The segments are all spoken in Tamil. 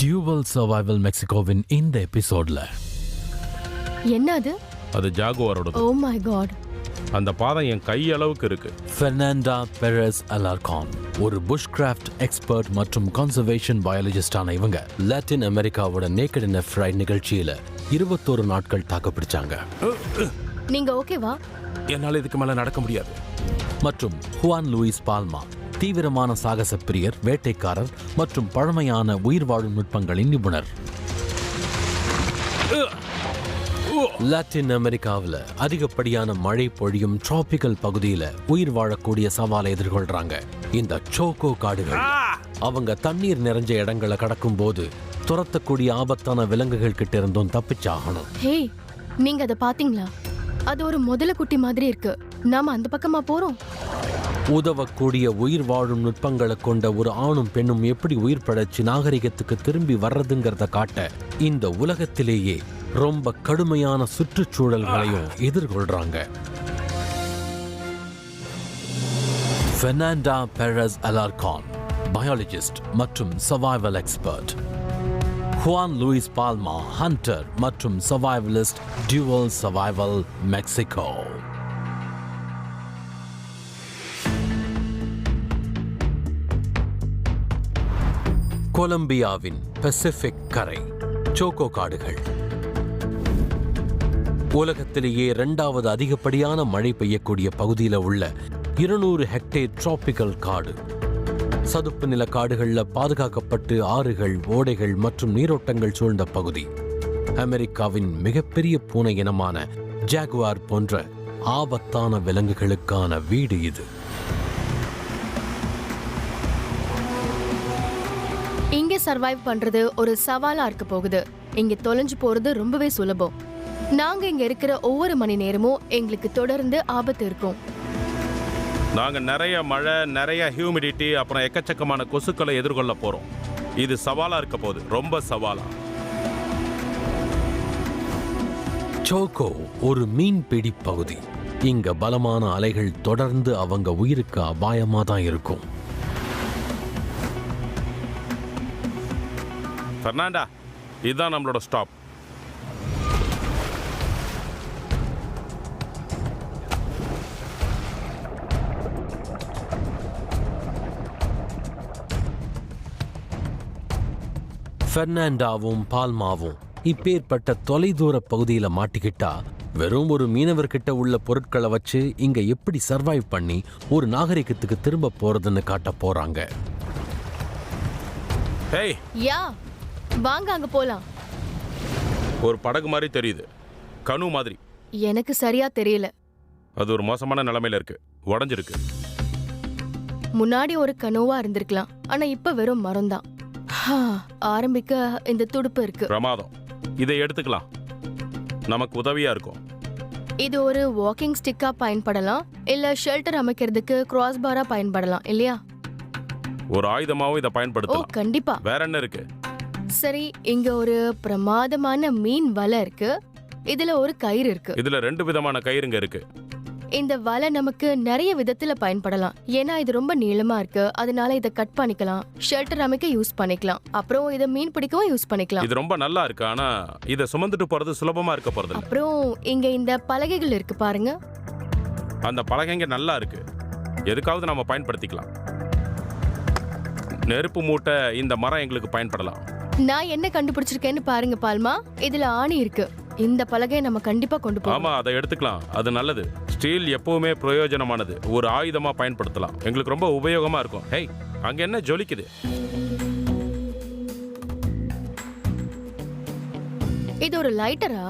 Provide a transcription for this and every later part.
டியூவல் சர்வைவல் மெக்சிகோவின் இந்த எபிசோட்ல என்னது? அது ஜாகுவாரோட. Oh my God. அந்த பாதம் என் கை அளவுக்கு இருக்கு. பெர்னாண்டா பெரஸ் அலார்கான் ஒரு புஷ்கிராஃப்ட் எக்ஸ்பர்ட் மற்றும் கன்சர்வேஷன் பயாலஜிஸ்டான இவங்க லாட்டின் அமெரிக்காவோட நேக்கட் இன் ஃப்ரைட் நிகழ்ச்சியில 21 நாட்கள் தாக்குப்பிடிச்சாங்க. நீங்க ஓகேவா? என்னால இதுக்கு மேல நடக்க முடியாது. மற்றும் ஹுவான் லூயிஸ் பால்மா தீவிரமான சாகச பிரியர், வேட்டைக்காரர் மற்றும் பழமையான உயிர் வாழும் நுட்பங்களின் நிபுணர். லாட்டின் அமெரிக்காவில் அதிகப்படியான மழை பொழியும் டிராபிக்கல் பகுதியில் உயிர் வாழக்கூடிய சவாலை எதிர்கொள்றாங்க இந்த சோக்கோ காடுகள். அவங்க தண்ணீர் நிறைஞ்ச இடங்களை கடக்கும் போது துரத்தக்கூடிய ஆபத்தான விலங்குகள் கிட்ட இருந்தும் தப்பிச்சாகணும். ஹே, நீங்க அதை பாத்தீங்களா? அது ஒரு முதல குட்டி மாதிரி இருக்கு. நாம அந்த பக்கமா போறோம். உதவக்கூடிய உயிர் வாழும் நுட்பங்களை கொண்ட ஒரு ஆணும் பெண்ணும் எப்படி உயிர் பழச்சி நாகரிகத்துக்கு திரும்பி வர்றதுங்கிறத காட்ட இந்த உலகத்திலேயே ரொம்ப கடுமையான சுற்றுச்சூழல்களையும் எதிர்கொள்றாங்க. பெர்னாண்டா பெரஸ் அலார்கான் பயாலஜிஸ்ட் மற்றும் survival expert. Huon Lewis பால்மா Hunter மற்றும் சர்வைவலிஸ்ட், டியூவல் சர்வைவல் மெக்சிகோ. கொலம்பியாவின் பசிபிக் கரை சோக்கோ காடுகள் உலகத்திலேயே 2வது அதிகப்படியான மழை பெய்யக்கூடிய பகுதியில் உள்ள 200 ஹெக்டேர் டிராபிக்கல் காடு. சதுப்பு நில காடுகள்ல பாதுகாக்கப்பட்டு ஆறுகள், ஓடைகள் மற்றும் நீரோட்டங்கள் சூழ்ந்த பகுதி. அமெரிக்காவின் மிகப்பெரிய பூனை இனமான ஜாகுவார் போன்ற ஆபத்தான விலங்குகளுக்கான வீடு இது. இங்க சர்வைவ் பண்றது ஒரு சவாலா இருக்க போகுது. இங்க தொலைஞ்சு போறது ரொம்பவே சுலபம். நாங்க இங்க இருக்கிற ஒவ்வொரு மணி நேரமும் எங்களுக்கு தொடர்ந்து ஆபத்து இருக்கும். நாங்க நிறைய மழை, நிறைய ஹியூமிடிட்டி, அப்புறம் எக்கச்சக்கமான கொசுக்களை எதிர்கொள்ள போறோம். இது சவாலா இருக்க போகுது, ரொம்ப சவாலா. சோக்கோ ஒரு மீன்பிடி பகுதி. இங்க பலமான அலைகள் தொடர்ந்து அவங்க உயிருக்கு அபாயமா தான் இருக்கும். பெர்னாண்டா, இதுதான் நம்மளோட ஸ்டாப். பெர்னாண்டாவும் பால்மாவும் இப்பேற்பட்ட தொலைதூர பகுதியில மாட்டிக்கிட்டா வெறும் ஒரு மீனவர்கிட்ட உள்ள பொருட்களை வச்சு இங்க எப்படி சர்வைவ் பண்ணி ஒரு நாகரிகத்துக்கு திரும்ப போறதுன்னு காட்ட போறாங்க. ஹேய், யா, வாங்க அங்க போலாம். ஒரு படகு மாதிரி தெரியுது, கனு மாதிரி. எனக்கு சரியா தெரியல. அது ஒரு மோசமான நிலைமையில இருக்கு, உடைஞ்சிருக்கு. முன்னாடி ஒரு கனோவா இருந்திருக்கலாம், ஆனா இப்ப வெறும் மரம் தான். ஆரம்பிக்க இந்த துடுப்பு இருக்கு. பிரமாதம், இதை எடுத்துக்கலாம், நமக்கு உதவியா இருக்கும். இது ஒரு வாக்கிங் ஸ்டிக்கா பயன்படலாம், இல்ல ஷெல்டர் அமைக்கிறதுக்கு கிராஸ் பாரா பயன்படலாம் இல்லையா? ஒரு ஆயுதமாவும் இதை ஓ பயன்படுத்தலாம். கண்டிப்பா. வேற என்ன இருக்கு? சரி, இங்க ஒரு பிரமாதமான மீன் வலை இருக்கு. இதுல ஒரு கயிறு இருக்கு. இதுல 2 விதமான கயிறுங்க இருக்கு. இந்த வலை நமக்கு நிறைய விதத்துல பயன்படலாம். ஏன்னா இது ரொம்ப நீளமா இருக்கு, அதனால இதை கட் பண்ணிக்கலாம், ஷெல்டர் அமைக்க யூஸ் பண்ணிக்கலாம், அப்புறம் இதை மீன் பிடிக்கவும் யூஸ் பண்ணிக்கலாம். இது ரொம்ப நல்லா இருக்கு, ஆனா இதை சுமந்துட்டு போறது சுலபமா இருக்க போறது இல்ல. அப்புறம் இங்க இந்த பலகைகள் இருக்கு பாருங்க. அந்த பலகைங்க நல்லா இருக்கு, எதுக்காவது நம்ம பயன்படுத்திக்கலாம். நெருப்பு மூட்டை இந்த மரம் எங்களுக்கு பயன்படலாம். நான் என்ன கண்டுபிடிச்சிருக்கேன்னு பாருங்க பால்மா. இதுல ஆணி இருக்கு. இந்த பலகையை நம்ம கண்டிப்பா கொண்டு போவோம். ஆமா, அதை எடுத்துக்கலாம், அது நல்லது. ஸ்டீல் எப்பவுமே பிரயோஜனமானது, ஒரு ஆயுதமா பயன்படுத்தலாம், எங்களுக்கு ரொம்ப உபயோகமா இருக்கும். ஹேய், அங்க என்ன ஜொலிக்குது? இது ஒரு லைட்டரா?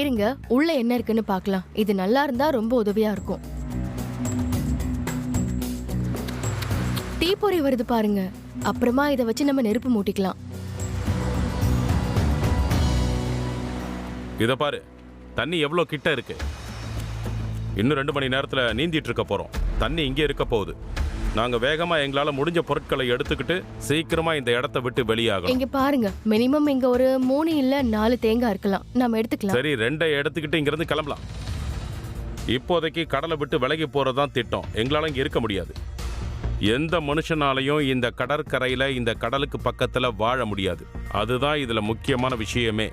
இருங்க, உள்ள என்ன இருக்குன்னு பார்க்கலாம். இது நல்லா இருந்தா ரொம்ப உதவியா இருக்கும். தீப்பொறி வருது பாருங்க. அப்புறமா இதை வச்சு நம்ம நெருப்பு மூட்டிக்கலாம். இத பாரு, தண்ணி எவ்வளவு கிட்ட இருக்கு. இன்னும் 2 மணி நேரத்துல நீந்திட்டு இருக்க போறோம். தண்ணி இங்கே இருக்க போகுது. நாங்க வேகமா எங்களால முடிஞ்ச பொருட்களை எடுத்துக்கிட்டு சீக்கிரமா இந்த இடத்தை விட்டு வெளியாகலாம். இங்க பாருங்க, மினிமம் இங்க ஒரு 3 இல்ல 4 தேங்காய் இருக்கலாம், நாம எடுத்துக்கலாம். சரி, 2 எடுத்துக்கிட்டு இங்க இருந்து கிளம்பலாம். இப்போதைக்கு கடலை விட்டு விலகி போறதுதான் திட்டம். எங்களால இங்க இருக்க முடியாது. எந்த மனுஷனாலையும் இந்த கடற்கரையில இந்த கடலுக்கு பக்கத்துல வாழ முடியாது. அதுதான் இதுல முக்கியமான விஷயமே.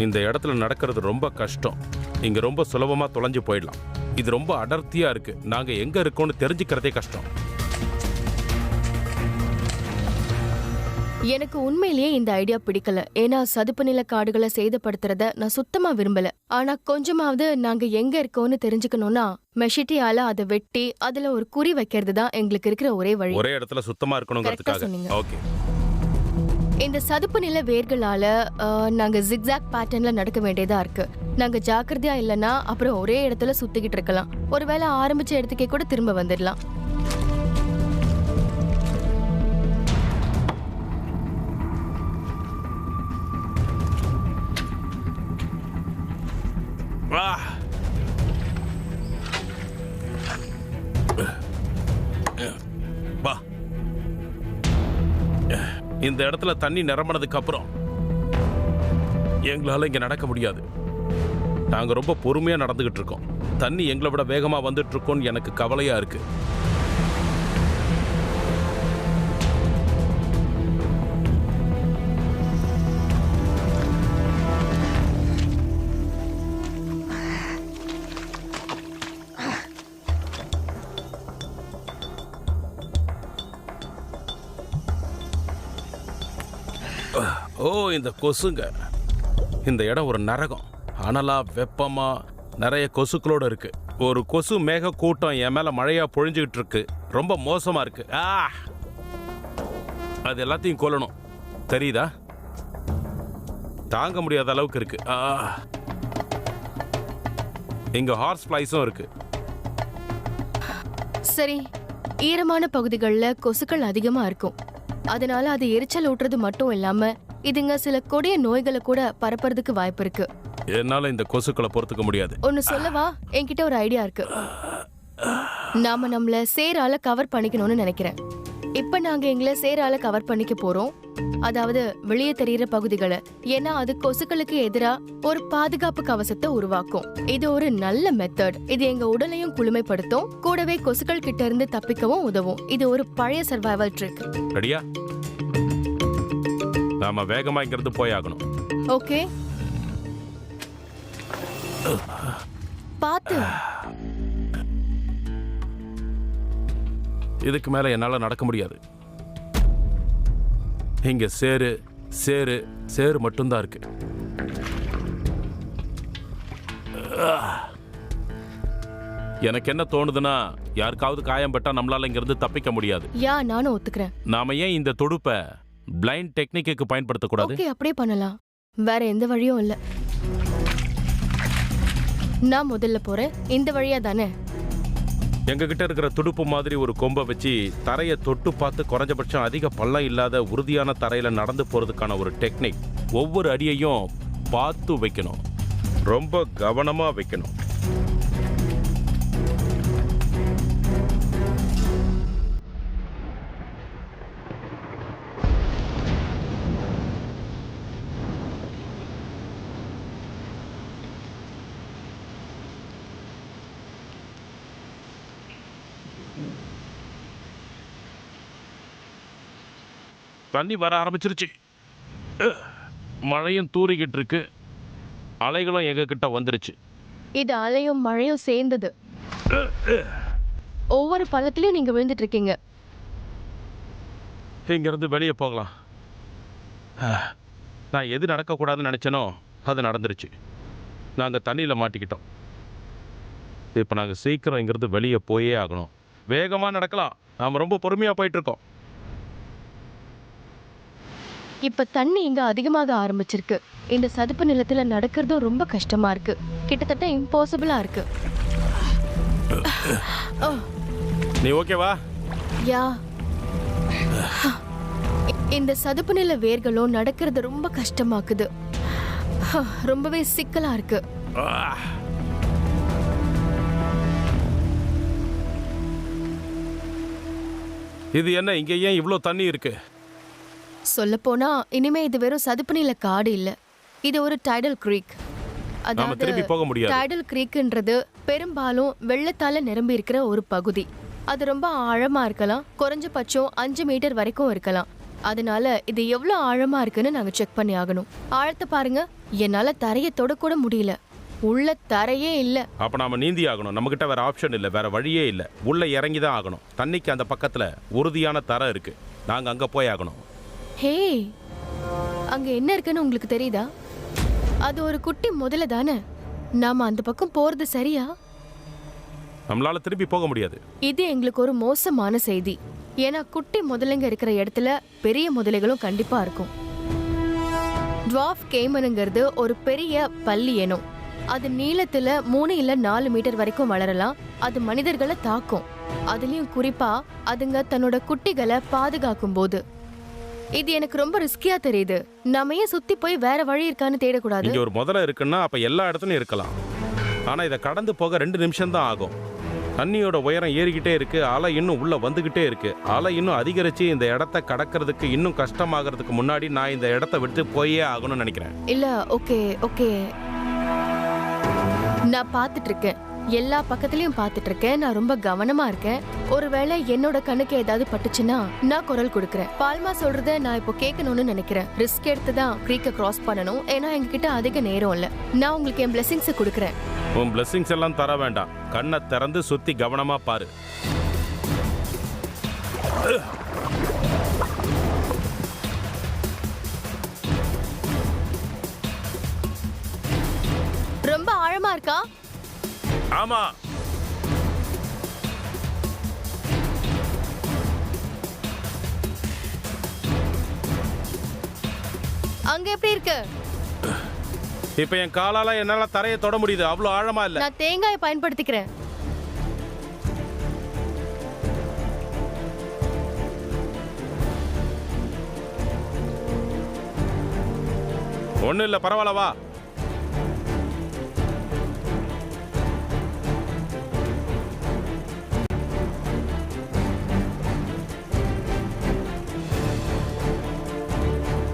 இந்த இடத்துல நடக்கிறது ரொம்ப கஷ்டம். இங்க ரொம்ப சுலபமா தொலைஞ்சு போயிடலாம். இது ரொம்ப அடர்த்தியா இருக்கு. நாங்க எங்க இருக்கோம்னு தெரிஞ்சுக்கிறதே கஷ்டம். எனக்கு உண்மையிலேயே இந்த ஐடியா பிடிக்கல. ஏன்னா சதுப்பு நில காடுகளை சேதப்படுத்துறத நான் சுத்தமா விரும்பல. ஆனா கொஞ்சமாவது நாங்க எங்க இருக்கோம்னு தெரிஞ்சுக்கணும்னா மெஷிட்டியால அதை வெட்டி அதுல ஒரு குறி வைக்கிறது தான் எங்களுக்கு இருக்கிற ஒரே வழி. ஒரே இடத்துல சுத்தமா இருக்கணுங்கிறதுக்காக. ஓகே. இந்த சதுப்பு நில வேர்களால நாங்க ஜிக்ஸாக் பேட்டர்ன்ல நடக்க வேண்டியதா இருக்கு. நாங்க ஜாக்கிரதையா இல்லைன்னா அப்புறம் ஒரே இடத்துல சுத்திக்கிட்டு இருக்கலாம். ஒருவேளை ஆரம்பிச்ச இடத்துக்கே கூட திரும்ப வந்துடலாம். இந்த இடத்துல தண்ணி நிரம்பினதுக்கு அப்புறம் எங்களால இங்க நடக்க முடியாது. நாங்க ரொம்ப பொறுமையா நடந்துகிட்டு இருக்கோம். தண்ணி எங்களை விட வேகமா வந்துட்டு இருக்கோம்னு எனக்கு கவலையா இருக்கு. ஓ, இந்த கொசுங்க. இந்த இடம் ஒரு நரகம். அனலா வெப்பமா நிறைய கொசுக்களோட இருக்கு. ஒரு கொசு மேக கூட்டம் என் மேல மழையா பொழிஞ்சுக்கிட்டு இருக்கு. ரொம்ப மோசமா இருக்கு. அது எல்லாத்தையும் கொல்லணும். தெரியுதா? தாங்க முடியாத அளவுக்கு இருக்கு. இங்க ஹார்ஸ் ஃப்ளைஸும் இருக்கு. சரி, ஈரமான பகுதிகளில் கொசுக்கள் அதிகமா இருக்கும். அதனால அது எரிச்சல் ஊட்டுறது மட்டும் இல்லாம இதுங்க சில கொடிய நோய்களை கூட பரப்புறதுக்கு வாய்ப்பு இருக்கு. என்னால இந்த கொசுக்களை பொறுத்துக்க முடியாது. ஒன்னு சொல்லவா? என்கிட்ட ஒரு ஐடியா இருக்கு. நாம நம்மள சேரால கவர் பண்ணிக்கணும்னு நினைக்கிறேன். இப்ப நாங்க எங்களை சேரால கவர் பண்ணிக்க போறோம். அதாவது வெளியே தெரியிற பகுதிகளை. ஏன்னா அது கொசுக்களுக்கு எதிரா ஒரு பாதுகாப்பு கவசத்தை உருவாக்கும். இது ஒரு நல்ல மெத்தட். இது எங்க உடலையும் குளுமைப்படுத்தும், கூடவே கொசுக்கள் கிட்ட இருந்து தப்பிக்கவும் உதவும். இது ஒரு பழைய சர்வைவல் ட்ரிக். ரெடியா? நாம வேகமா இங்கிருந்து போயாகணும். ஓகே, பாத்து. இதுக்கு மேல என்னால நடக்க முடியாது. இங்க சேரு சேரு சேரு மட்டும்தான் இருக்கு. எனக்கு என்ன தோணுதுன்னா, யாருக்காவது காயம் பட்டா நம்மளால இங்கிருந்து தப்பிக்க முடியாது. நானும் ஒத்துக்கிறேன். நாம ஏன் இந்த துடுப்பை பிளைண்ட் டெக்னிக்கு பயன்படுத்தக்கூடாது? ஓகே, அப்படியே பண்ணலாம். வேற எந்த வழியும் இல்ல. நான் முதல்ல போறேன். இந்த வழியா தானே? எங்க கிட்ட இருக்கிற துடுப்பு மாதிரி ஒரு கொம்பை வச்சு தரையை தொட்டு பார்த்து குறைஞ்சபட்சம் அதிக பள்ளம் இல்லாத உறுதியான தரையில நடந்து போறதுக்கான ஒரு டெக்னிக். ஒவ்வொரு அடியையும் பார்த்து வைக்கணும், ரொம்ப கவனமா வைக்கணும். தண்ணி வர ஆரம்பிச்சிருச்சு. மழையும் தூறிக்கிட்டு இருக்கு. அலைகளும் எங்க கிட்ட வந்துருச்சு. இது அலையும் மழையும் சேர்ந்தது. ஒவ்வொரு பள்ளத்திலையும் நீங்க விழுந்துட்டு இருக்கீங்க. இங்க இருந்து வெளியே போகலாம். நான் எது நடக்கக்கூடாதுன்னு நினைச்சேனோ அது நடந்துருச்சு. நாங்க தண்ணியில மாட்டிக்கிட்டோம். இப்ப நாங்க சீக்கிரம் இங்கிருந்து வெளியே போயே ஆகணும். வேகமா நடக்கலாம். நாம ரொம்ப பொறுமையா போயிட்டு இருக்கோம். இப்ப தண்ணி இங்க அதிகமாக ஆரம்பிச்சிருக்கு. இந்த சதுப்பு நிலத்துல நடக்கிறதும் ரொம்ப கஷ்டமா இருக்கு. கிட்டத்தட்ட இம்பாசிபிளா இருக்கு. நீ ஓகேவா? யா. இந்த சதுப்பு நில வேர்களும் நடக்கிறது ரொம்ப கஷ்டமாக்குது. ரொம்பவே சிக்கலா இருக்கு. இது என்ன இங்க ஏன் இவ்ளோ தண்ணி இருக்கு? சொல்லப்போனா இனிமே இது வெறும் சதுப்பு நில காடு இல்ல, இது ஒரு டைடல் கிரீக். நாம திரும்பி போக முடியாது. டைடல் கிரீக்ன்றது பெரும்பாலும் வெள்ளத்தால நிரம்பி இருக்கிற ஒரு பகுதி. அது ரொம்ப ஆழமா இருக்கலாம், குறைஞ்சபட்சம் 5 மீட்டர் வரைக்கும் இருக்கலாம். அதனால இது எவ்வளவு ஆழமா இருக்குன்னு நாங்க செக் பண்ணி ஆகணும். ஆழத்தை பாருங்க, என்னால தரையை தொடக்கூட முடியல, உள்ள தரையே இல்ல. அப்ப நாம நீந்தி ஆகணும். நம்ம கிட்ட வேற ஆப்ஷன் இல்ல, வேற வழியே இல்ல. உள்ள இறங்கி தான் ஆகணும். தண்ணிக்கு அந்த பக்கத்துல உறுதியான தரை இருக்கு, நாங்க அங்க போய் ஆகணும். ஹே, அங்க என்ன இருக்குன்னு உங்களுக்கு தெரியுதா? அது ஒரு குட்டி முதல தானே. நாம அந்த பக்கம் போறது சரியா? நம்மளால திரும்பி போக முடியாது. இது எங்களுக்கு ஒரு மோசமான செய்தி. ஏன்னா குட்டி முதலைங்க இருக்கிற இடத்துல பெரிய முதலைகளும் கண்டிப்பா இருக்கும். டுவார்ஃப் கேமனுங்கிறது ஒரு பெரிய பல்லி இனம். அது நீளத்துல 3 இல்ல 4 மீட்டர் வரைக்கும் வளரலாம். அது மனிதர்களை தாக்கும். அதுலயும் குறிப்பா அதுங்க தன்னோட குட்டிகளை பாதுகாக்கும் போது. இது எனக்கு ரொம்ப ரிஸ்கியா தெரியுது. நாம ஏன் சுத்தி போய் வேற வழி இருக்கான்னு தேடக்கூடாது? இங்க ஒரு முதல்ல இருக்குன்னா அப்ப எல்லா இடத்துலயும் இருக்கலாம். ஆனா இதை கடந்து போக 2 நிமிஷம் தான் ஆகும். தண்ணியோட உயரம் ஏறிக்கிட்டே இருக்கு, அலை இன்னும் உள்ள வந்துகிட்டே இருக்கு. அலை இன்னும் அதிகரிச்சு இந்த இடத்த கடக்கிறதுக்கு இன்னும் கஷ்டமாகிறதுக்கு முன்னாடி நான் இந்த இடத்த விட்டு போயே ஆகணும்னு நினைக்கிறேன். இல்ல, ஓகே ஓகே, நான் பார்த்துட்டு இருக்கேன், எல்லா பக்கத்துலயும் பார்த்துட்டு இருக்கேன். நான் ரொம்ப கவனமா இருக்கேன். ஒருவேளை என்னோட கண்ணுக்கு ஏதாவது பட்டுச்சுன்னா நான் குரல் கொடுக்கறேன். பால்மா சொல்றத நான் இப்போ கேட்கணும்னு நினைக்கிறேன். ரிஸ்க் எடுத்து தான் க்ரீக்கை கிராஸ் பண்ணணும். ஏன்னா எங்ககிட்ட அதிக நேரம் இல்ல. நான் உங்களுக்கு என் பிளெஸிங்ஸை கொடுக்கறேன். உன் பிளெஸிங்ஸ் எல்லாம் தர வேண்டாம். கண்ணை திறந்து சுத்தி கவனமா பாரு. ரொம்ப ஆழமா இருக்கா? ஆமா. அங்க எப்படி இருக்கு? இப்ப என் காலால என்னால தரையை தொட முடியுது, அவ்வளவு ஆழமா இல்ல. நான் தேங்காயை பயன்படுத்திக்கிறேன். ஒண்ணு இல்ல, பரவாயில்ல, வா.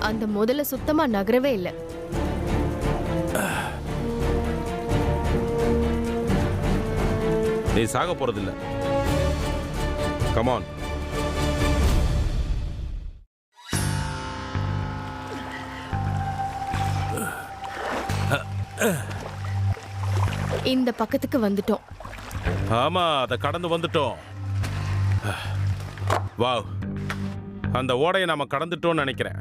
அந்த முதல்ல சுத்தமா நகரவே இல்லை. நீ சாக போறதில்ல. கமான். இந்த பக்கத்துக்கு வந்துட்டோம். ஆமா, அதை கடந்து வந்துட்டோம். வாவ், அந்த ஓடையை நாம கடந்துட்டோம்னு நினைக்கிறேன்.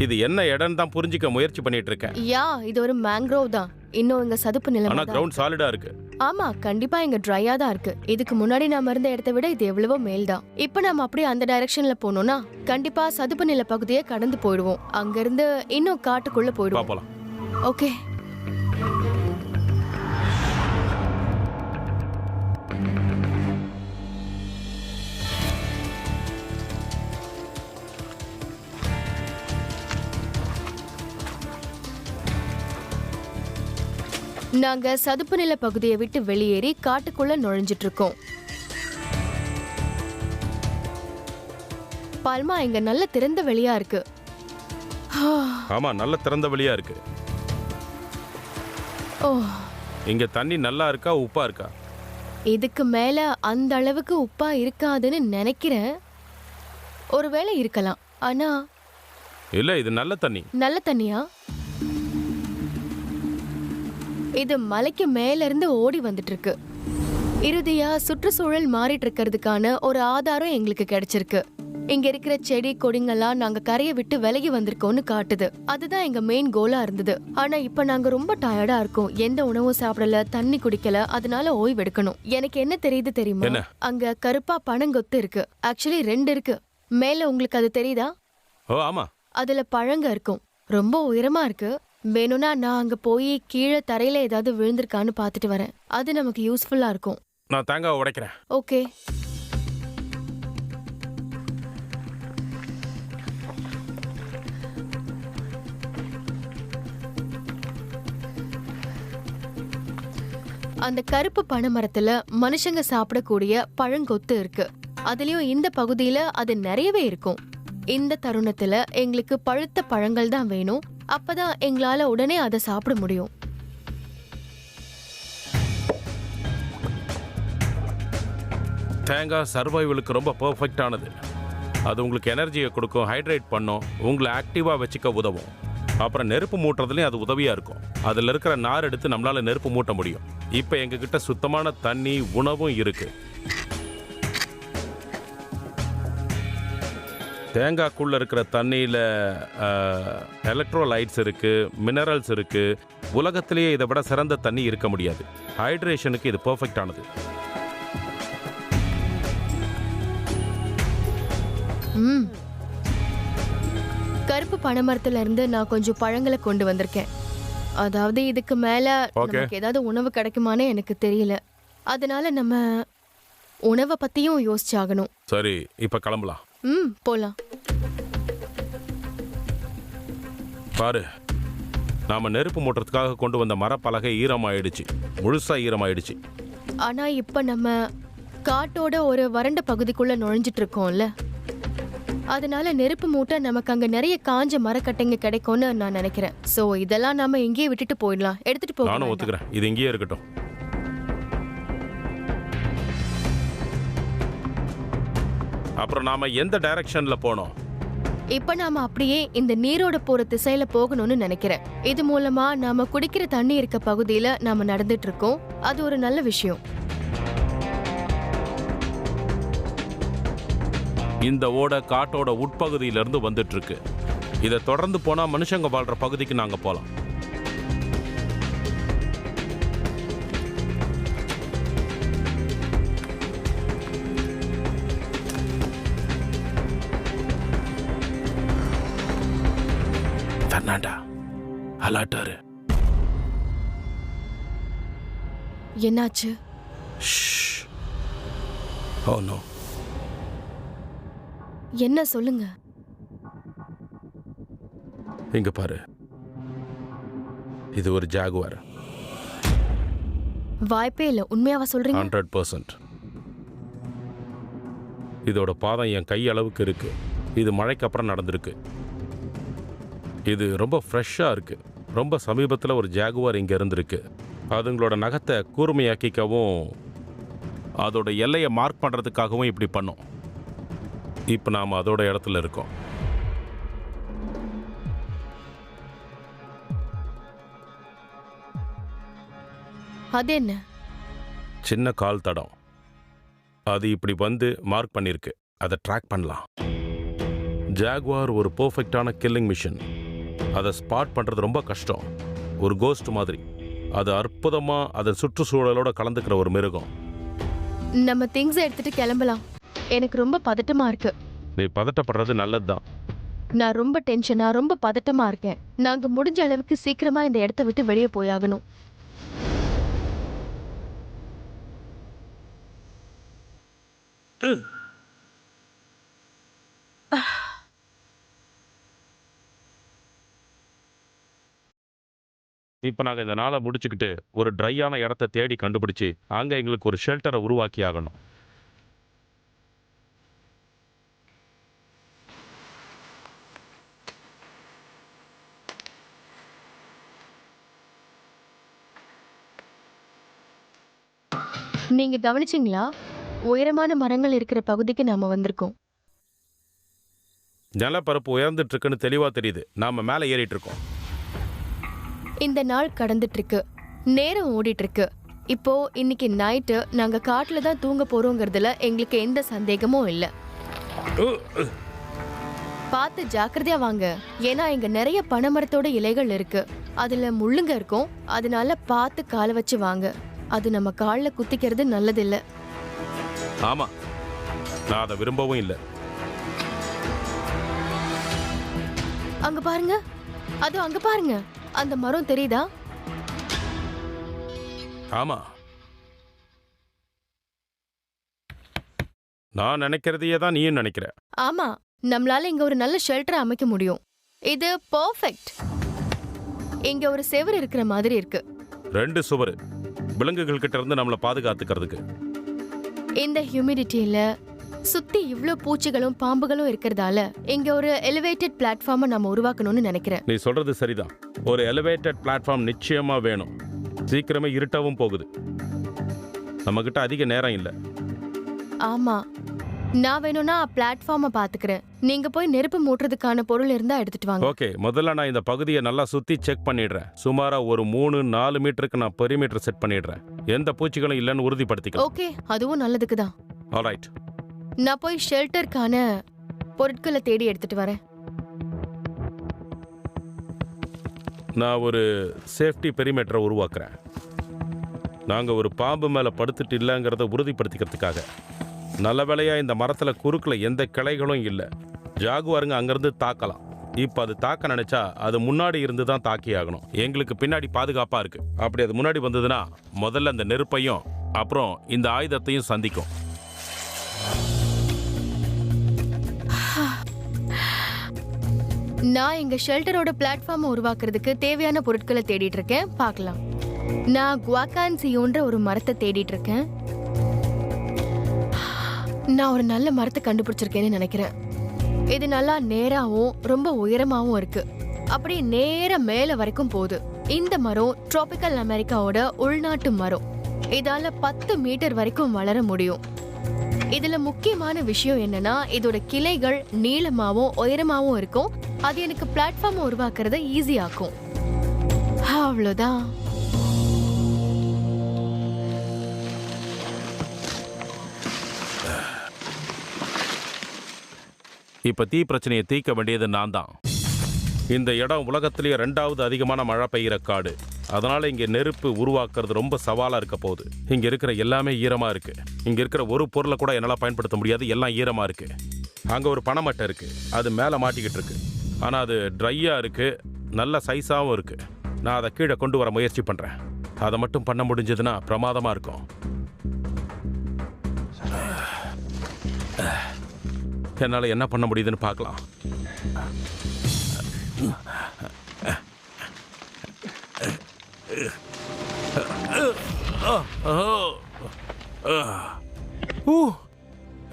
இது என்ன இடம் தான் புரிஞ்சிக்க முயற்சி பண்ணிட்டு இருக்கேன். யா, இது ஒரு மேங்க்ரோவ் தான். இன்னும் இங்க சதுப்பு நிலம். ஆனா கிரவுண்ட் சாலிடா இருக்கு. ஆமா, கண்டிப்பா இங்க ட்ரையா தான் இருக்கு. இதுக்கு முன்னாடி நாம இருந்த இடத்தை விட இது எவ்வளவோ மேல் தான். இப்ப நாம அப்படியே அந்த டைரக்ஷன்ல போனோம்னா கண்டிப்பா சதுப்பு நில பகுதியை கடந்து போயிடுவோம். அங்க இருந்து இன்னும் காட்டுக்குள்ள போயிடுவோம். போலாம். ஓகே. நாங்க சதுப்பு நில பகுதியை விட்டு வெளியேறி காட்டுக்குள்ள நுழைஞ்சிட்டு இருக்கோம். பால்மா, இங்க நல்ல திறந்த வெளியா இருக்கு. ஆமா, நல்ல திறந்த வெளியா இருக்கு. ஓ, இங்க தண்ணி நல்லா இருக்கா, உப்பா இருக்கா? இதுக்கு மேல அந்த அளவுக்கு உப்பா இருக்காதுன்னு நினைக்கிறேன். ஒருவேளை இருக்கலாம். ஆனா இல்ல, இது நல்ல தண்ணி. நல்ல தண்ணியா? இது மலைக்கு மேல இருந்து ஓடி வந்துட்டு இருக்கு. இறுதியா சுற்றுச்சூழல் மாறிட்டு இருக்கிறதுக்கான ஒரு ஆதாரம் எங்களுக்கு கிடைச்சிருக்கு. இங்க இருக்கிற செடி கொடிங்கெல்லாம் நாங்க கரையை விட்டு விலகி வந்திருக்கோம்னு காட்டுது. அதுதான் எங்க மெயின் கோலா இருந்தது. ஆனா இப்ப நாங்க ரொம்ப டயர்டா இருக்கோம். எந்த உணவும் சாப்பிடல, தண்ணி குடிக்கல. அதனால ஓய்வு எடுக்கணும். எனக்கு என்ன தெரியுது தெரியுமா? அங்க கருப்பா பனங்கொத்து இருக்கு. ஆக்சுவலி 2 இருக்கு. மேல உங்களுக்கு அது தெரியுதா? ஓ ஆமா. அதுல பழங்க இருக்கும். ரொம்ப உயரமா இருக்கு. வேணும்னா நான் அங்க போய் கீழே தரையில ஏதாவது விழுந்திருக்கான்னு பாத்துட்டு வரேன். அது நமக்கு யூஸ்ஃபுல்லா இருக்கும். நான் தேங்காய் உடைக்கிறேன். ஓகே. அந்த கருப்பு பனை மரத்துல மனுஷங்க சாப்பிடக்கூடிய பழங்கொத்து இருக்கு. அதுலயும் இந்த பகுதியில அது நிறையவே இருக்கும். இந்த தருணத்துல எங்களுக்கு பழுத்த பழங்கள் தான் வேணும். அப்பதான் எங்களால உடனே அதை சாப்பிட முடியும். தேங்காய் சர்வைவலுக்கு ரொம்ப பர்ஃபெக்டானது. அது உங்களுக்கு எனர்ஜியை கொடுக்கும், ஹைட்ரேட் பண்ணும், உங்களை ஆக்டிவாக வச்சுக்க உதவும். அப்புறம் நெருப்பு மூட்டுறதுலையும் அது உதவியாக இருக்கும். அதில் இருக்கிற நார் எடுத்து நம்மளால் நெருப்பு மூட்ட முடியும். இப்போ எங்ககிட்ட சுத்தமான தண்ணி, உணவும் இருக்குது. தேங்காய்க்குள்ளே இருக்கிற தண்ணியில் எலக்ட்ரோலைட்ஸ் இருக்குது, மினரல்ஸ் இருக்குது. உலகத்திலேயே இதை விட சிறந்த தண்ணி இருக்க முடியாது. ஹைட்ரேஷனுக்கு இது பர்ஃபெக்டானது. கருப்பு பனைமரத்துல இருந்து நான் கொஞ்சம் பழங்களை கொண்டு வந்திருக்கேன். அதாவது இதுக்கு மேல நமக்கு ஏதாவது உணவு கிடைக்குமானே எனக்கு தெரியல. அதனால நம்ம உணவை பத்தியும் யோசிச்சாகணும். சரி, இப்ப கிளம்பலாம். போலாம். பாரு, நாம நெருப்பு மூட்டுறதுக்காக கொண்டு வந்த மரப்பலகை ஈரமாயிடுச்சு, முழுசா ஈரமாயிடுச்சு. ஆனா இப்ப நம்ம காட்டோட ஒரு வறண்ட பகுதிக்குள்ள நுழைஞ்சிட்டு இருக்கோம்ல, அதனால நெருப்பு மூட்டை நமக்கு அங்க நிறைய காஞ்ச மரக்கட்டைங்க கிடைக்கும்னு நான் நினைக்கிறேன். சோ இதெல்லாம் நாம இங்கேயே விட்டுட்டு போயிடலாம். எடுத்துட்டு போக நானும் ஒத்துக்கிறேன், இது இங்கேயே இருக்கட்டும். அப்புறம் நாம எந்த டைரக்ஷன்ல போனோம்? இப்ப நாம அப்படியே இந்த நீரோட போற திசையில போகணும்னு நினைக்கிறேன். இது மூலமா நாம குடிக்கிற தண்ணி இருக்க பகுதியில நாம நடந்துட்டு இருக்கோம். அது ஒரு நல்ல விஷயம். இந்த ஓடை காட்டோட உட்பகுதியிலிருந்து வந்துட்டு இருக்கு. இதை தொடர்ந்து போனா மனுஷங்க வாழ்ற பகுதிக்கு நாங்க போலாம். ஃபெர்னாண்டா, அலர்ட்டாரு. என்னாச்சு? Oh no. என்ன சொல்லுங்க. இங்க பாரு, இது ஒரு ஜாகுவார். வாய்ப்பே இல்ல. உண்மையாவா சொல்றீங்க? 100%. இதோட பாதம் என் கை அளவுக்கு இருக்கு. இது மழைக்கு அப்புறம் நடந்திருக்கு. இது ரொம்ப ஃப்ரெஷ்ஷாக இருக்கு. ரொம்ப சமீபத்தில் ஒரு ஜாகுவார் இங்கே இருந்திருக்கு. அதுங்களோட நகத்தை கூர்மையாக்கிக்கவும் அதோட எல்லையை மார்க் பண்ணுறதுக்காகவும் இப்படி பண்ணும். இப்போ நாம் அதோட இடத்துல இருக்கோம். அது என்ன? சின்ன கால் தடம். அது இப்படி வந்து மார்க் பண்ணியிருக்கு. அதை ட்ராக் பண்ணலாம். ஜாகுவார் ஒரு பர்ஃபெக்டான கில்லிங் மிஷின். அதை ஸ்பாட் பண்ணுறது ரொம்ப கஷ்டம். ஒரு கோஸ்ட் மாதிரி. அது அற்புதமாக அதன் சுற்றுச்சூழலோட கலந்துக்கிற ஒரு மிருகம். நம்ம திங்ஸ் எடுத்துட்டு கிளம்பலாம். எனக்கு ரொம்ப பதட்டமா இருக்கு. நீ பதட்டப்படுறது நல்லதுதான். நான் ரொம்ப டென்ஷனா, ரொம்ப பதட்டமா இருக்கேன். நாங்க முடிஞ்ச அளவுக்கு சீக்கிரமா இந்த இடத்த விட்டு வெளியே போயாகணும். இப்போ நாங்கள் இந்த நாளை முடிச்சுக்கிட்டு ஒரு ட்ரையான இடத்த தேடி கண்டுபிடிச்சி அங்கே எங்களுக்கு ஒரு ஷெல்டரை உருவாக்கி ஆகணும். நீங்க கவனிச்சிங்களா? உயரமான மரங்கள் இருக்கிற பகுதிக்கு நாம வந்திருக்கோம். நிலப்பரப்பு உயர்ந்துட்டு இருக்குன்னு தெளிவாக தெரியுது. நாம மேலே ஏறிட்டு இருக்கோம். இந்த நாள் கடந்துட்டு இருக்கு, நேரம் ஓடிட்டு இருக்கு. இப்போ இன்னைக்கு நைட்டு நாங்க காட்டுல தான் தூங்க போறோங்கிறதுல எங்களுக்கு எந்த சந்தேகமும் இல்ல. பார்த்து ஜாக்கிரதையா வாங்க. ஏன்னா இங்க நிறைய பனைமரத்தோட இலைகள் இருக்கு. அதுல முள்ளுங்க இருக்கும். அதனால பார்த்து காலை வச்சு வாங்க. அது நம்ம காலில் குத்திக்கிறது நல்லதில்ல. ஆமா, நான் அதை விரும்பவும் இல்லை. அங்க பாருங்க, அது அங்க பாருங்க. அந்த மரம் தெரியுதா? ஆமா, நான் நினைக்கிறதையே தான் நீயும் நினைக்கிற. ஆமா, நம்மளால இங்க ஒரு நல்ல ஷெல்டர் அமைக்க முடியும். இது பெர்ஃபெக்ட். இங்க ஒரு செவர் இருக்கிற மாதிரி இருக்கு. 2 சுவர், விலங்குகள் கிட்ட இருந்து நம்மளை பாதுகாத்துக்கிறதுக்கு. இந்த ஹியூமிடிட்டியில சுத்தி இவ்ளோ பூச்சிகளும் பாம்புகளும் இருக்கிறதால இங்க ஒரு எலிவேட்டட் பிளாட்ஃபார்மை நம்ம உருவாக்கணும்னு நினைக்கிறேன். நீ சொல்றது சரிதான். ஒரு எலிவேட்டட் பிளாட்ஃபார்ம் நிச்சயமா வேணும். சீக்கிரமே இருட்டவும் போகுது. நம்மகிட்ட அதிக நேரம் இல்லை. ஆமா, நான் வேணும்னா பிளாட்ஃபார்மை பாத்துக்கிறேன். நீங்க போய் நெருப்பு மூட்டுறதுக்கான பொருள் இருந்தா எடுத்துட்டு வாங்க. ஓகே, முதல்ல நான் இந்த பகுதியை நல்லா சுத்தி செக் பண்ணிடுறேன். சுமாரா ஒரு 3-4 மீட்டருக்கு நான் பெரிமீட்டர் செட் பண்ணிடுறேன். எந்த பூச்சிகளும் இல்லைன்னு உறுதிப்படுத்திக்கலாம். ஓகே, அதுவும் நல்லதுக்கு தான். ஆல்ரைட். நான் போய் ஷெல்டருக்கான பொருட்களை தேடி எடுத்துட்டு வரேன். நான் ஒரு சேஃப்டி பெரிமீட்டரை உருவாக்குறேன். நாங்கள் ஒரு பாம்பு மேலே படுத்துட்டு இல்லைங்கிறத உறுதிப்படுத்திக்கிறதுக்காக. நல்ல வேளையா இந்த மரத்தில் குறுக்கில் எந்த கிளைகளும் இல்லை. ஜாகுவாருங்க அங்கேருந்து தாக்கலாம். இப்போ அது தாக்க நினைச்சா அது முன்னாடி இருந்து தான் தாக்கி ஆகணும். எங்களுக்கு பின்னாடி பாதுகாப்பாக இருக்கு. அப்படி அது முன்னாடி வந்ததுன்னா முதல்ல அந்த நெருப்பையும் அப்புறம் இந்த ஆயுதத்தையும் சந்திக்கும். நான் எங்க ஷெல்டரோட பிளாட்ஃபார்மை உருவாக்குறதுக்கு தேவையான பொருட்களை தேடிட்டு இருக்கேன். பார்க்கலாம். நான் குவாகான்சியோன்ற ஒரு மரத்தை தேடிட்டு இருக்கேன். நான் ஒரு நல்ல மரத்தை கண்டுபிடிச்சிருக்கேன்னு நினைக்கிறேன். இது நல்லா நேராவும் ரொம்ப உயரமாவும் இருக்கு. அப்படியே நேர மேல வரைக்கும் போகுது. இந்த மரம் டிராபிக்கல் அமெரிக்காவோட உள்நாட்டு மரம். இதால 10 மீட்டர் வரைக்கும் வளர முடியும். இதுல முக்கியமான விஷயம் என்னன்னா, இதோட கிளைகள் நீளமாவும் உயரமாவும் இருக்கும். அது எனக்கு பிளாட்ஃபார்ம் உருவாக்குறத ஈஸியாக்கும். அவ்வளவுதான். இப்போ தீ பிரச்சனையை தீர்க்க வேண்டியது நான் தான். இந்த இடம் உலகத்திலேயே 2வது அதிகமான மழை பெய்கிற காடு. அதனால இங்கே நெருப்பு உருவாக்குறது ரொம்ப சவாலாக இருக்க போகுது. இங்கே இருக்கிற எல்லாமே ஈரமாக இருக்கு. இங்கே இருக்கிற ஒரு பொருளை கூட என்னால் பயன்படுத்த முடியாது. எல்லாம் ஈரமாக இருக்கு. அங்கே ஒரு பனைமட்டை இருக்கு. அது மேலே மாட்டிக்கிட்டு இருக்கு. ஆனால் அது ட்ரையாக இருக்கு. நல்ல சைஸாகவும் இருக்கு. நான் அதை கீழே கொண்டு வர முயற்சி பண்ணுறேன். அதை மட்டும் பண்ண முடிஞ்சதுன்னா பிரமாதமாக இருக்கும். என்னால் என்ன பண்ண முடியுதுன்னு பார்க்கலாம்.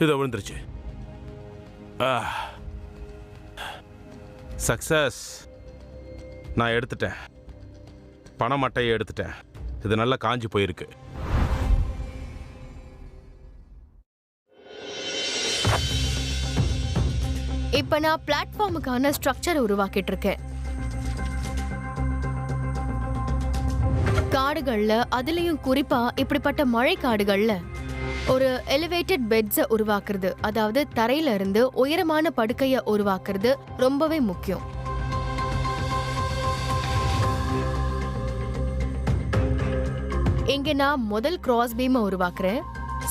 இதை விழுந்துருச்சு. சக்சஸ். நான் எடுத்துட்டேன். பனை மட்டையை எடுத்துட்டேன். இது நல்லா காஞ்சி போயிருக்கு. இப்ப நான் பிளாட்ஃபார்முக்கான ஸ்ட்ரக்சர் உருவாக்கிட்டு இருக்கேன். காடுகள்ல, அதுலயும் குறிப்பா இப்படிப்பட்ட மழை காடுகள்ல ஒரு எலிவேட்டட் பெட்ஸை உருவாக்குறது, அதாவது தரையில இருந்து உயரமான படுக்கையை உருவாக்குறது ரொம்பவே முக்கியம். இங்க நான் முதல் கிராஸ் பீமை உருவாக்குறேன்.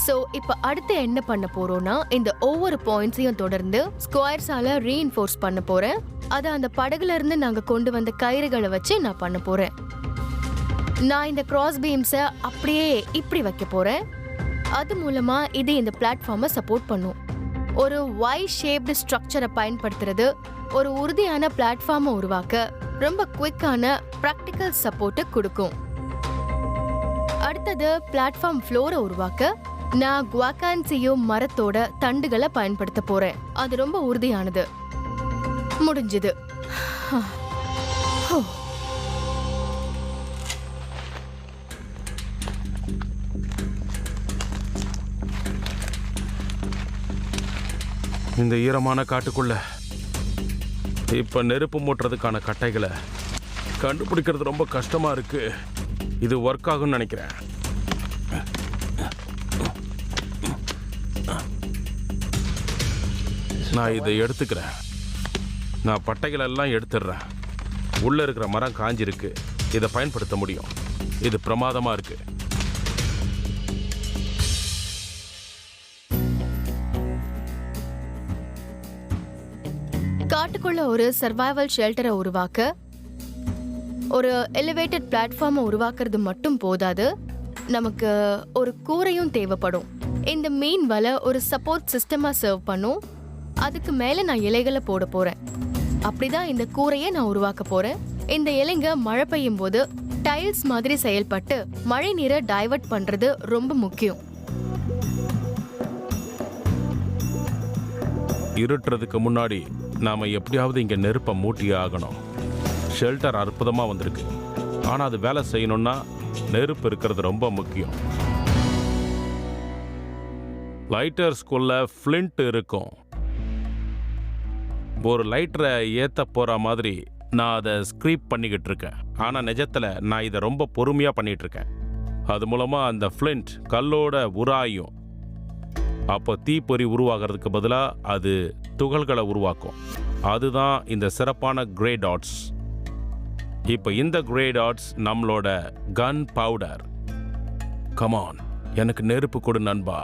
சோ இப்ப அடுத்து என்ன பண்ண போறோம்னா, இந்த ஒவ்வொரு பாயிண்ட்ஸையும் தொடர்ந்து ஸ்கொயர்ஸால ரீஇன்ஃபோர்ஸ் பண்ண போறேன். அதை அந்த படகுல இருந்து நாங்க கொண்டு வந்த கயிறுகளை வச்சு நான் பண்ண போறேன். நான் இந்த கிராஸ் பீம்ஸை அப்படியே இப்படி வைக்க போறேன். அது மூலமா இது இந்த பிளாட்ஃபார்மை சப்போர்ட் பண்ணும். ஒரு ஒய் ஷேப்டு ஸ்ட்ரக்சரை பயன்படுத்துறது ஒரு உறுதியான பிளாட்ஃபார்மை உருவாக்க ரொம்ப குவிக்கான ப்ராக்டிக்கல் சப்போர்ட்டை கொடுக்கும். அடுத்தது பிளாட்ஃபார்ம் ஃப்ளோரை உருவாக்க நான் குவாகான்சியோ மரத்தோட தண்டுகளை பயன்படுத்த போறேன். அது ரொம்ப உறுதியானது. முடிஞ்சது. இந்த ஈரமான காட்டுக்குள்ள இப்ப நெருப்பு மூட்டுறதுக்கான கட்டைகளை கண்டுபிடிக்கிறது ரொம்ப கஷ்டமா இருக்கு. இது ஒர்க் ஆகும்னு நினைக்கிறேன். நான் இதை எடுத்துக்கிறேன். நான் பட்டைகள் எல்லாம் எடுத்துடுறேன். உள்ள இருக்கிற மரம் காஞ்சிருக்கு. இதை பயன்படுத்த முடியும். இது பிரமாதமா இருக்கு. காட்டுக்குள்ள ஒரு சர்வைவல் ஷெல்டரை உருவாக்க ஒரு எலிவேட்டட் பிளாட்ஃபார்மை உருவாக்குறது மட்டும் போதாது, நமக்கு ஒரு கூரையும் தேவைப்படும். இந்த மீன் வலை ஒரு சப்போர்ட் சிஸ்டமா சர்வ் பண்ணும். அதுக்கு மேல நான் இலைகளை போட போறேன். அப்படிதான் இந்த கூரையை நான் உருவாக்க போறேன். இந்த இலைங்க மழை பெய்யும் போது டைல்ஸ் மாதிரி செயல்பட்டு மழை நீரை டைவர்ட் பண்றது ரொம்ப முக்கியம். இருட்டுறதுக்கு முன்னாடி நாம எப்படியாவது இங்க நெருப்பை மூட்டி ஆகணும். ஷெல்டர் அற்புதமா வந்திருக்கு, ஆனா அது வேலை செய்யணும்னா நெருப்பு இருக்கிறது ரொம்ப முக்கியம். லைட்டர்ஸ்குள்ள ஃப்ளிண்ட் இருக்கும். ஒரு லைட்டரை ஏத்த போற மாதிரி நான் அதை ஸ்க்ரீப் பண்ணிக்கிட்டு இருக்கேன். ஆனா நிஜத்துல நான் இதை ரொம்ப பொறுமையா பண்ணிட்டு இருக்கேன். அது மூலமா அந்த ஃப்ளிண்ட் கல்லோட உராயும். அப்போ தீப்பொறி உருவாகிறதுக்கு பதிலாக அது துகள்களை உருவாக்கும். அதுதான் இந்த சிறப்பான கிரே டாட்ஸ். இப்போ இந்த கிரே டாட்ஸ் நம்மளோட கன் பவுடர். கமான், எனக்கு நெருப்பு கொடு நண்பா.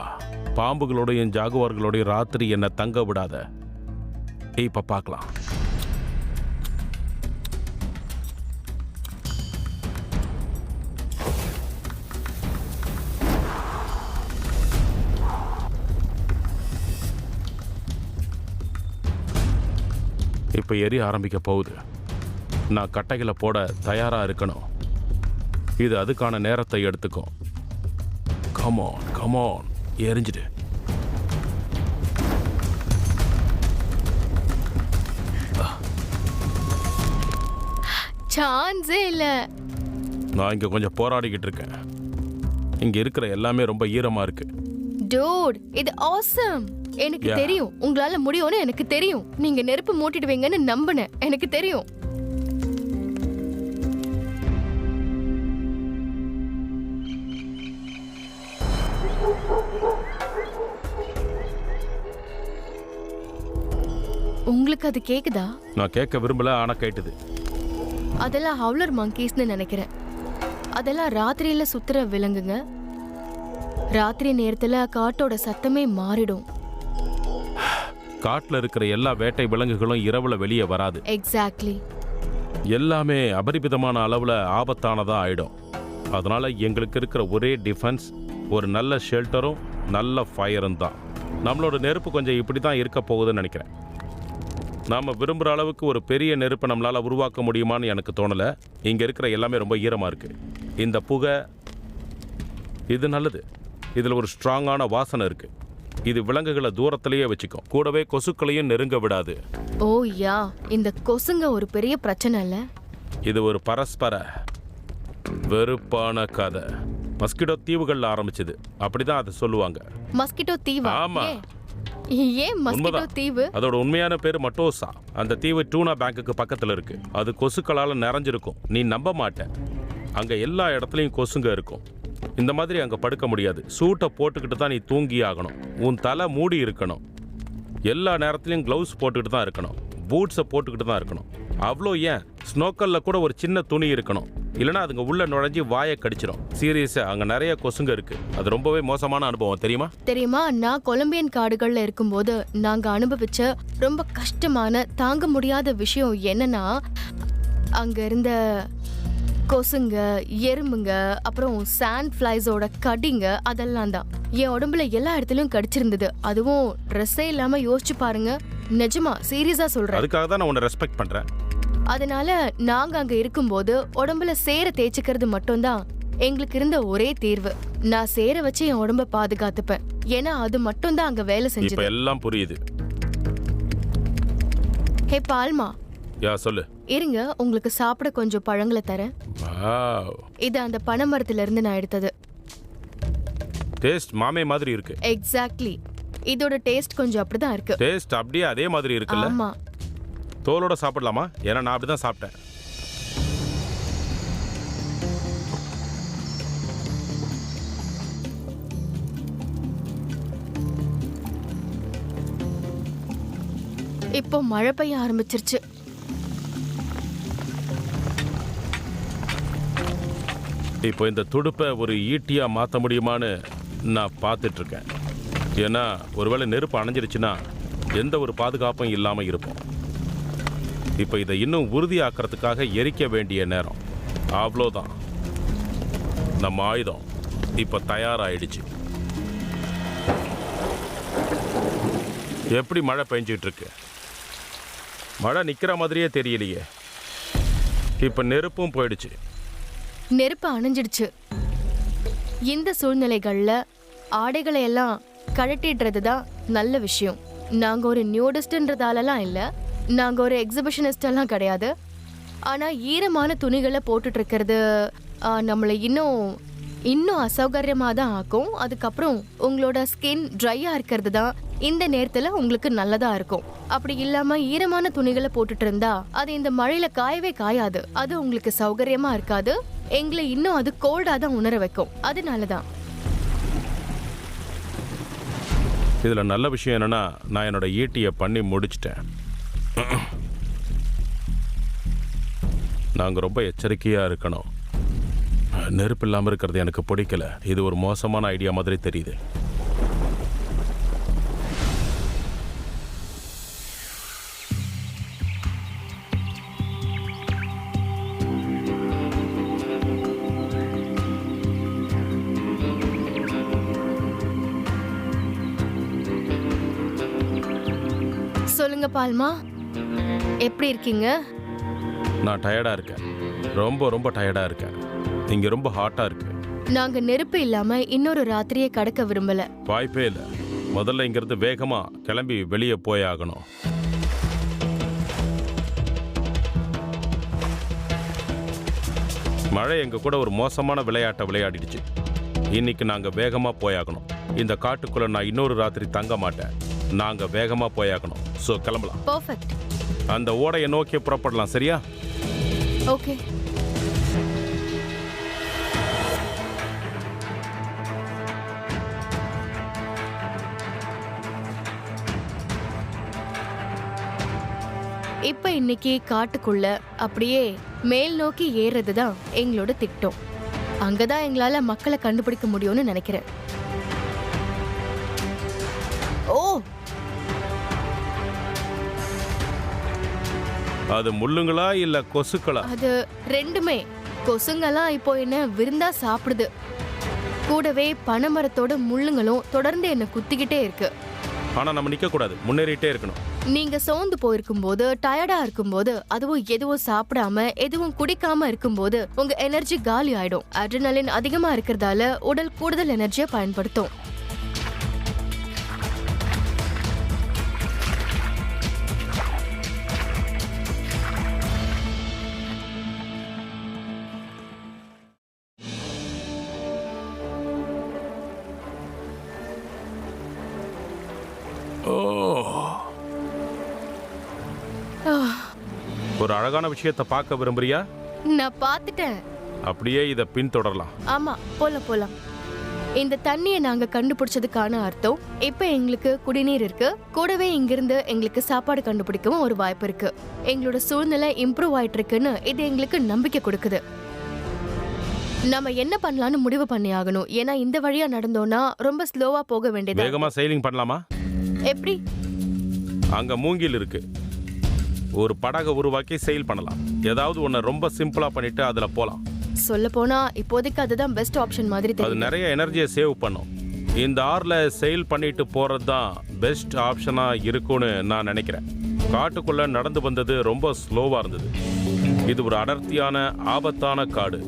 பாம்புகளோடையும் ஜாகுவார்களோடையும் ராத்திரி என்னை தங்க விடாத. இப்போ பார்க்கலாம். இப்போ எரிய ஆரம்பிக்க போகுது. நான் கட்டைகளை போட தயாராக இருக்கணும். இது அதுக்கான நேரத்தை எடுத்துக்கும். கமான் கமான், எரிஞ்சிடு. சான்ஸே இல்ல. நான் இங்கே கொஞ்சம் போராடிக்கிட்டு இருக்கேன். இங்கே இருக்கிற எல்லாமே ரொம்ப ஈரமாக இருக்கு. டூட், இது ஆசம். எனக்கு தெரியும் உங்களால முடியும்னு எனக்கு தெரியும். நீங்க நெருப்பு மூட்டிடுவீங்கன்னு நம்பினேன். எனக்கு தெரியும். உங்களுக்கு அது கேக்குதா? நான் கேட்க விரும்பல, ஆனா கேட்டுது. அதெல்லாம் ஹவுலர் மங்கீஸ்னு நினைக்கிறேன். அதெல்லாம் ராத்திரியில சுத்துற விலங்குங்க. ராத்திரி நேரத்துல காட்டோட சத்தமே மாறிடும். காட்டுல இருக்கிற எல்லா வேட்டை விலங்குகளும் இரவுல வெளியே வராது. எக்ஸாக்ட்லி. எல்லாமே அபரிமிதமான அளவுல ஆபத்தானதா ஆயிடும். அதனால எங்களுக்கு இருக்கிற ஒரே டிஃபென்ஸ் ஒரு நல்ல ஷெல்டரும் நல்ல ஃபயரும் தான். நம்மளோட நெருப்பு கொஞ்சம் இப்படி தான் இருக்க போகுதுன்னு நினைக்கிறேன். நாம் விரும்புகிற அளவுக்கு ஒரு பெரிய நெருப்பை நம்மளால் உருவாக்க முடியுமான்னு எனக்கு தோணலை. இங்கே இருக்கிற எல்லாமே ரொம்ப ஈரமாக இருக்குது. இந்த புகை இது நல்லது. இதில் ஒரு ஸ்ட்ராங்கான வாசனை இருக்குது. இது விலங்குகளை தூரத்திலேயே வச்சுக்கும். கூடவே கொசுக்களையும் நெருங்க விடாது. ஓ யா, இந்த கொசுங்க ஒரு பெரிய பிரச்சனை இல்ல. இது ஒரு பரஸ்பர வெறுப்பான கதை. மஸ்கிட்டோ தீவுகள்ல ஆரம்பிச்சது, அப்படிதான் அதை சொல்லுவாங்க. மஸ்கிட்டோ தீவா? ஆமா. ஏன் மஸ்கிட்டோ தீவு? அதோட உண்மையான பேரு மட்டோசா. அந்த தீவு டூனா பேங்குக்கு பக்கத்துல இருக்கு. அது கொசுக்களால நிறைஞ்சிருக்கும். நீ நம்ப மாட்ட, அங்க எல்லா இடத்துலயும் கொசுங்க இருக்கும். இந்த மாதிரி அங்க படுக்க முடியாது. சூட்டை போட்டுக்கிட்டு தான் நீ தூங்கி ஆகணும். உன் தலை மூடி இருக்கணும். எல்லா நேரத்துலையும் க்ளவுஸ் போட்டுக்கிட்டு தான் இருக்கணும். பூட்ஸை போட்டுக்கிட்டு தான் இருக்கணும். அவ்வளோ ஏன், ஸ்னோக்கல்ல கூட ஒரு சின்ன துணி இருக்கணும். இல்லைனா அதுங்க உள்ள நுழைஞ்சி வாயை கடிச்சிடும். சீரியஸா அங்க நிறைய கொசுங்க இருக்கு. அது ரொம்பவே மோசமான அனுபவம். தெரியுமா? நான் கொலம்பியன் காடுகள்ல இருக்கும்போது நாங்க அனுபவிச்ச ரொம்ப கஷ்டமான தாங்க முடியாத விஷயம் என்னன்னா, அங்க இருந்த கொசுங்க, எறும்புங்க, அப்புறம் சாண்ட் ஃபிளைஸோட கடிங்க, அதெல்லாம் தான். என் உடம்புல எல்லா இடத்துலயும் கடிச்சிருந்தது. அதுவும் ட்ரெஸ்ஸே இல்லாம. யோசிச்சு பாருங்க. நிஜமா, சீரியஸா சொல்றேன். அதுக்காக தான் நான் உன்னை ரெஸ்பெக்ட் பண்றேன். அதனால நாங்க அங்க இருக்கும்போது உடம்புல சேர தேய்ச்சிக்கிறது மட்டும்தான் எங்களுக்கு இருந்த ஒரே தீர்வு. நான் சேர வச்சு என் உடம்ப பாதுகாத்துப்பேன். ஏன்னா அது மட்டும் தான் அங்க வேலை செஞ்சது. இப்ப எல்லாம் புரியுது. ஹே பால்மா. யா சொல்லு. இருங்க, உங்களுக்கு சாப்பிட கொஞ்சம் பழங்களை தரேன். இது அந்த பனை மரத்துல இருந்து நான் எடுத்தது. டேஸ்ட் மாமே மாதிரி இருக்கு. எக்ஸாக்ட்லி. இதோட டேஸ்ட் கொஞ்சம் அப்படிதான் இருக்கு. டேஸ்ட் அப்படியே அதே மாதிரி இருக்குல்ல? ஆமா. தோலோட சாப்பிடலாமா? ஏன்னா நான் அப்படிதான் சாப்பிட்டேன். இப்போ மழை பெய்ய ஆரம்பிச்சிருச்சு. இப்போ இந்த துடுப்பை ஒரு ஈட்டியா மாற்ற முடியுமான்னு நான் பார்த்துட்டு இருக்கேன். ஏன்னா ஒருவேளை நெருப்பு அணைஞ்சிருச்சுன்னா எந்த ஒரு பாதுகாப்பும் இல்லாமல் இருப்போம். இப்போ இதை இன்னும் உறுதியாக்குறதுக்காக எரிக்க வேண்டிய நேரம். அவ்வளோதான். நம்ம ஆயுதம் இப்போ தயாராகிடுச்சு. எப்படி மழை பெஞ்சிட்டு இருக்கு? மழை நிற்கிற மாதிரியே தெரியலையே. இப்போ நெருப்பும் போயிடுச்சு. நெருப்பு அணைஞ்சிடுச்சு. இந்த சூழ்நிலைகள்ல ஆடைகளை எல்லாம் கழட்டிடுறது தான் நல்ல விஷயம். நாங்க ஒரு நியூடிஸ்ட்ன்றதாலலாம் இல்ல, நாங்க ஒரு எக்ஸிபிஷனிஸ்ட் எல்லாம் கிடையாது. ஆனா ஈரமான துணிகளை போட்டுட்டு இருக்கிறது நம்மளை இன்னும் அசௌகரியமா தான் ஆக்கும். அதுக்கப்புறம் உங்களோட ஸ்கின் ட்ரையா இருக்கிறது தான் இந்த நேரத்துல உங்களுக்கு நல்லதா இருக்கும். அப்படி இல்லாம ஈரமான துணிகளை போட்டுட்டு இருந்தா அது இந்த மழையில காயவே காயாது. அது உங்களுக்கு சௌகரியமா இருக்காது. எங்களை இன்னும் அது கோல்டா தான் உணர வைக்கும். அதனாலதான். இதுல நல்ல விஷயம் என்னன்னா, நான் என்னோட ஈட்டியை பண்ணி முடிச்சிட்டேன். நாங்க ரொம்ப எச்சரிக்கையா இருக்கணும். நெருப்பு இல்லாமல் இருக்கிறது எனக்கு பிடிக்கல. இது ஒரு மோசமான ஐடியா மாதிரி தெரியுது. சொல்லுங்க பால்மா, எப்படி இருக்கீங்க? நான் டயர்டா இருக்கேன், ரொம்ப ரொம்ப டயர்டா இருக்கேன். இங்க ரொம்ப ஹாட்டா இருக்கு. நாங்க நெருப்பு இல்லாம இன்னொரு ராத்திரியை கடக்க விரும்பல. வாய்ப்பே இல்லை. முதல்ல இங்கிருந்து வேகமா கிளம்பி வெளியே போய் ஆகணும். மழை எங்க கூட ஒரு மோசமான விளையாட்டை விளையாடிடுச்சு. இன்னைக்கு நாங்க வேகமா போயாகணும். இந்த காட்டுக்குள்ள நான் இன்னொரு ராத்திரி தங்க மாட்டேன். நாங்க வேகமா போயாகணும். சோ கிளம்பலாம். பெர்ஃபெக்ட். அந்த ஓடையை நோக்கி புறப்படலாம். சரியா? ஓகே. இப்ப இன்னைக்கு காட்டுக்குள்ள அப்படியே மேல் நோக்கி ஏறுறது தான் எங்களோட திட்டம். அங்கதான் எங்களால மக்களை கண்டுபிடிக்க முடியும்னு நினைக்கிறேன். ஓ, அது முள்ளுங்களா இல்ல கொசுக்களா? அது ரெண்டுமே. கொசுங்கெல்லாம் இப்போ என்ன விருந்தா சாப்பிடுது. கூடவே பனைமரத்தோட முள்ளுங்களும் தொடர்ந்து என்ன குத்திக்கிட்டே இருக்கு. ஆனா நம்ம நிக்க கூடாது, முன்னேறிட்டே இருக்கணும். நீங்க சோர்ந்து போயிருக்கும் போது, டயர்டா இருக்கும் போது, அதுவும் எதுவும் சாப்பிடாம எதுவும் குடிக்காம இருக்கும்போது உங்க எனர்ஜி காலி ஆயிடும். அட்ரினலின் அதிகமா இருக்கிறதால உடல் கூடுதல் எனர்ஜியை பயன்படுத்தும். ஒரு அழகான விஷயத்தை பார்க்க விரும்புறியா? நான் பார்த்துட்டேன். அப்படியே இதை பின்தொடரலாம். ஆமா, போலாம். இந்த தண்ணியை நாங்க கண்டுபிடிச்சதுக்கான அர்த்தம், இப்ப எங்களுக்கு குடிநீர் இருக்கு. கூடவே இங்கிருந்து எங்களுக்கு சாப்பாடு கண்டுபிடிக்கவும் ஒரு வாய்ப்பு இருக்கு. எங்களோட சூழ்நிலை இம்ப்ரூவ் ஆயிட்டு இருக்குன்னு இது எங்களுக்கு நம்பிக்கை கொடுக்குது. நம்ம என்ன பண்ணலாம்னு முடிவு பண்ணி ஆகணும். ஏன்னா இந்த வழியா நடந்தோம்னா ரொம்ப ஸ்லோவா போக வேண்டியது. வேகமா செயிலிங் பண்ணலாமா? எப்படி? அங்க மூங்கில் இருக்கு. ஒரு படகை உருவாக்கி செயில் பண்ணலாம். ஏதாவது ஒன்று ரொம்ப சிம்பிளா பண்ணிட்டு அதுல போலாம். சொல்ல போனா இப்போதைக்கு அதுதான் பெஸ்ட் ஆப்ஷன் மாதிரி அது தெரியுது. நிறைய எனர்ஜியை சேவ் பண்ணும். இந்த ஆறுல செயில் பண்ணிட்டு போறது தான் பெஸ்ட் ஆப்ஷனா இருக்கும்னு நான் நினைக்கிறேன். காட்டுக்குள்ள நடந்து வந்தது ரொம்ப ஸ்லோவா இருந்தது. இது ஒரு அடர்த்தியான ஆபத்தான காடு.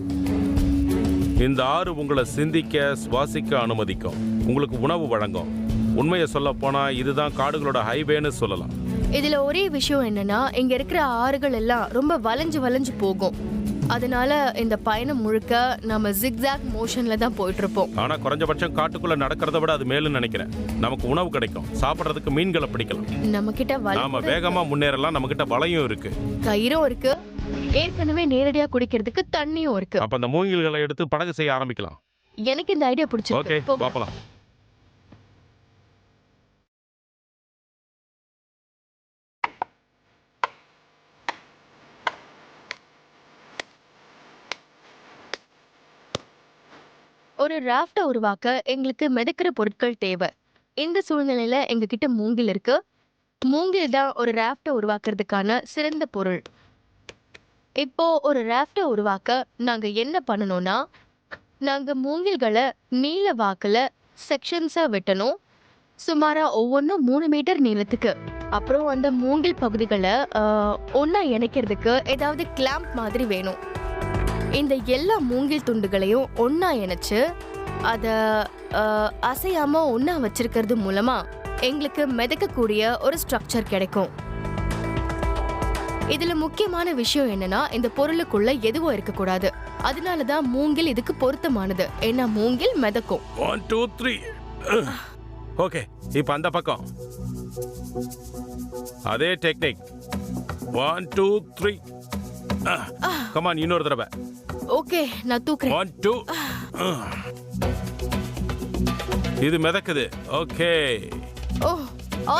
இந்த ஆறு உங்களை சிந்திக்க, சுவாசிக்க அனுமதிக்கும். உங்களுக்கு உணவு வழங்கும். உண்மையை சொல்ல போனா இதுதான் காடுகளோட ஹைவேன்னு சொல்லலாம். இதுல ஒரே விஷயம் என்னன்னா, இங்க இருக்கிற ஆறுகள் எல்லாம் ரொம்ப வளைஞ்சு போகும். அதனால இந்த பயணம் முழுக்க நம்ம ஜிக்ஸாக் மோஷன்ல தான் போயிட்டு இருப்போம். ஆனா குறைஞ்சபட்சம் காட்டுக்குள்ள நடக்கிறத விட அது மேலும் நினைக்கிறேன். நமக்கு உணவு கிடைக்கும், சாப்பிடறதுக்கு மீன்களை பிடிக்கலாம். நம்ம கிட்ட நாம வேகமா முன்னேறலாம். நம்ம கிட்ட வலையும் இருக்கு, கயிறும் இருக்கு, ஏற்கனவே நேரடியா குடிக்கிறதுக்கு தண்ணியும் இருக்கு. அப்ப அந்த மூங்கில்களை எடுத்து படகு செய்ய ஆரம்பிக்கலாம். எனக்கு இந்த ஐடியா பிடிச்சிருக்கு. ஓகே, பாப்பலாம். ஒரு ராஃப்ட உருவாக்க எங்களுக்கு மிதக்கிற பொருட்கள் தேவை. இந்த சூழ்நிலையில எங்க கிட்ட மூங்கில் இருக்கு. மூங்கில் தான் ஒரு ராஃப்ட உருவாக்குறதுக்கான சிறந்த பொருள். இப்போ ஒரு ராஃப்ட உருவாக்க நாங்க என்ன பண்ணணும்னா, நாங்க மூங்கில்களை நீள வாக்குல செக்ஷன்ஸா வெட்டணும். சுமாரா ஒவ்வொன்றும் 3 மீட்டர் நீளத்துக்கு. அப்புறம் அந்த மூங்கில் பகுதிகளை ஒன்னா இணைக்கிறதுக்கு ஏதாவது கிளாம்ப் மாதிரி வேணும். இந்த எல்லா மூங்கில் துண்டுகளையும் ஒன்னா இணைச்சு அதை அசையாம ஒன்னா வச்சிருக்கிறது மூலமா எங்களுக்கு மிதக்கக்கூடிய ஒரு ஸ்ட்ரக்சர் கிடைக்கும். இதுல முக்கியமான விஷயம் என்னன்னா, இந்த பொருளுக்குள்ள எதுவும் இருக்கக்கூடாது. அதனாலதான் மூங்கில் இதுக்கு பொருத்தமானது. ஏன்னா மூங்கில் மிதக்கும். 1 2 3. ஓகே, இப்போ அந்த பக்கம் அதே டெக்னிக். 1 2 3. கமான், இன்னொரு தடவை. ஓகே, நான் தூக்குறேன். 1 2. இது மிதக்குது. ஓகே, ஓ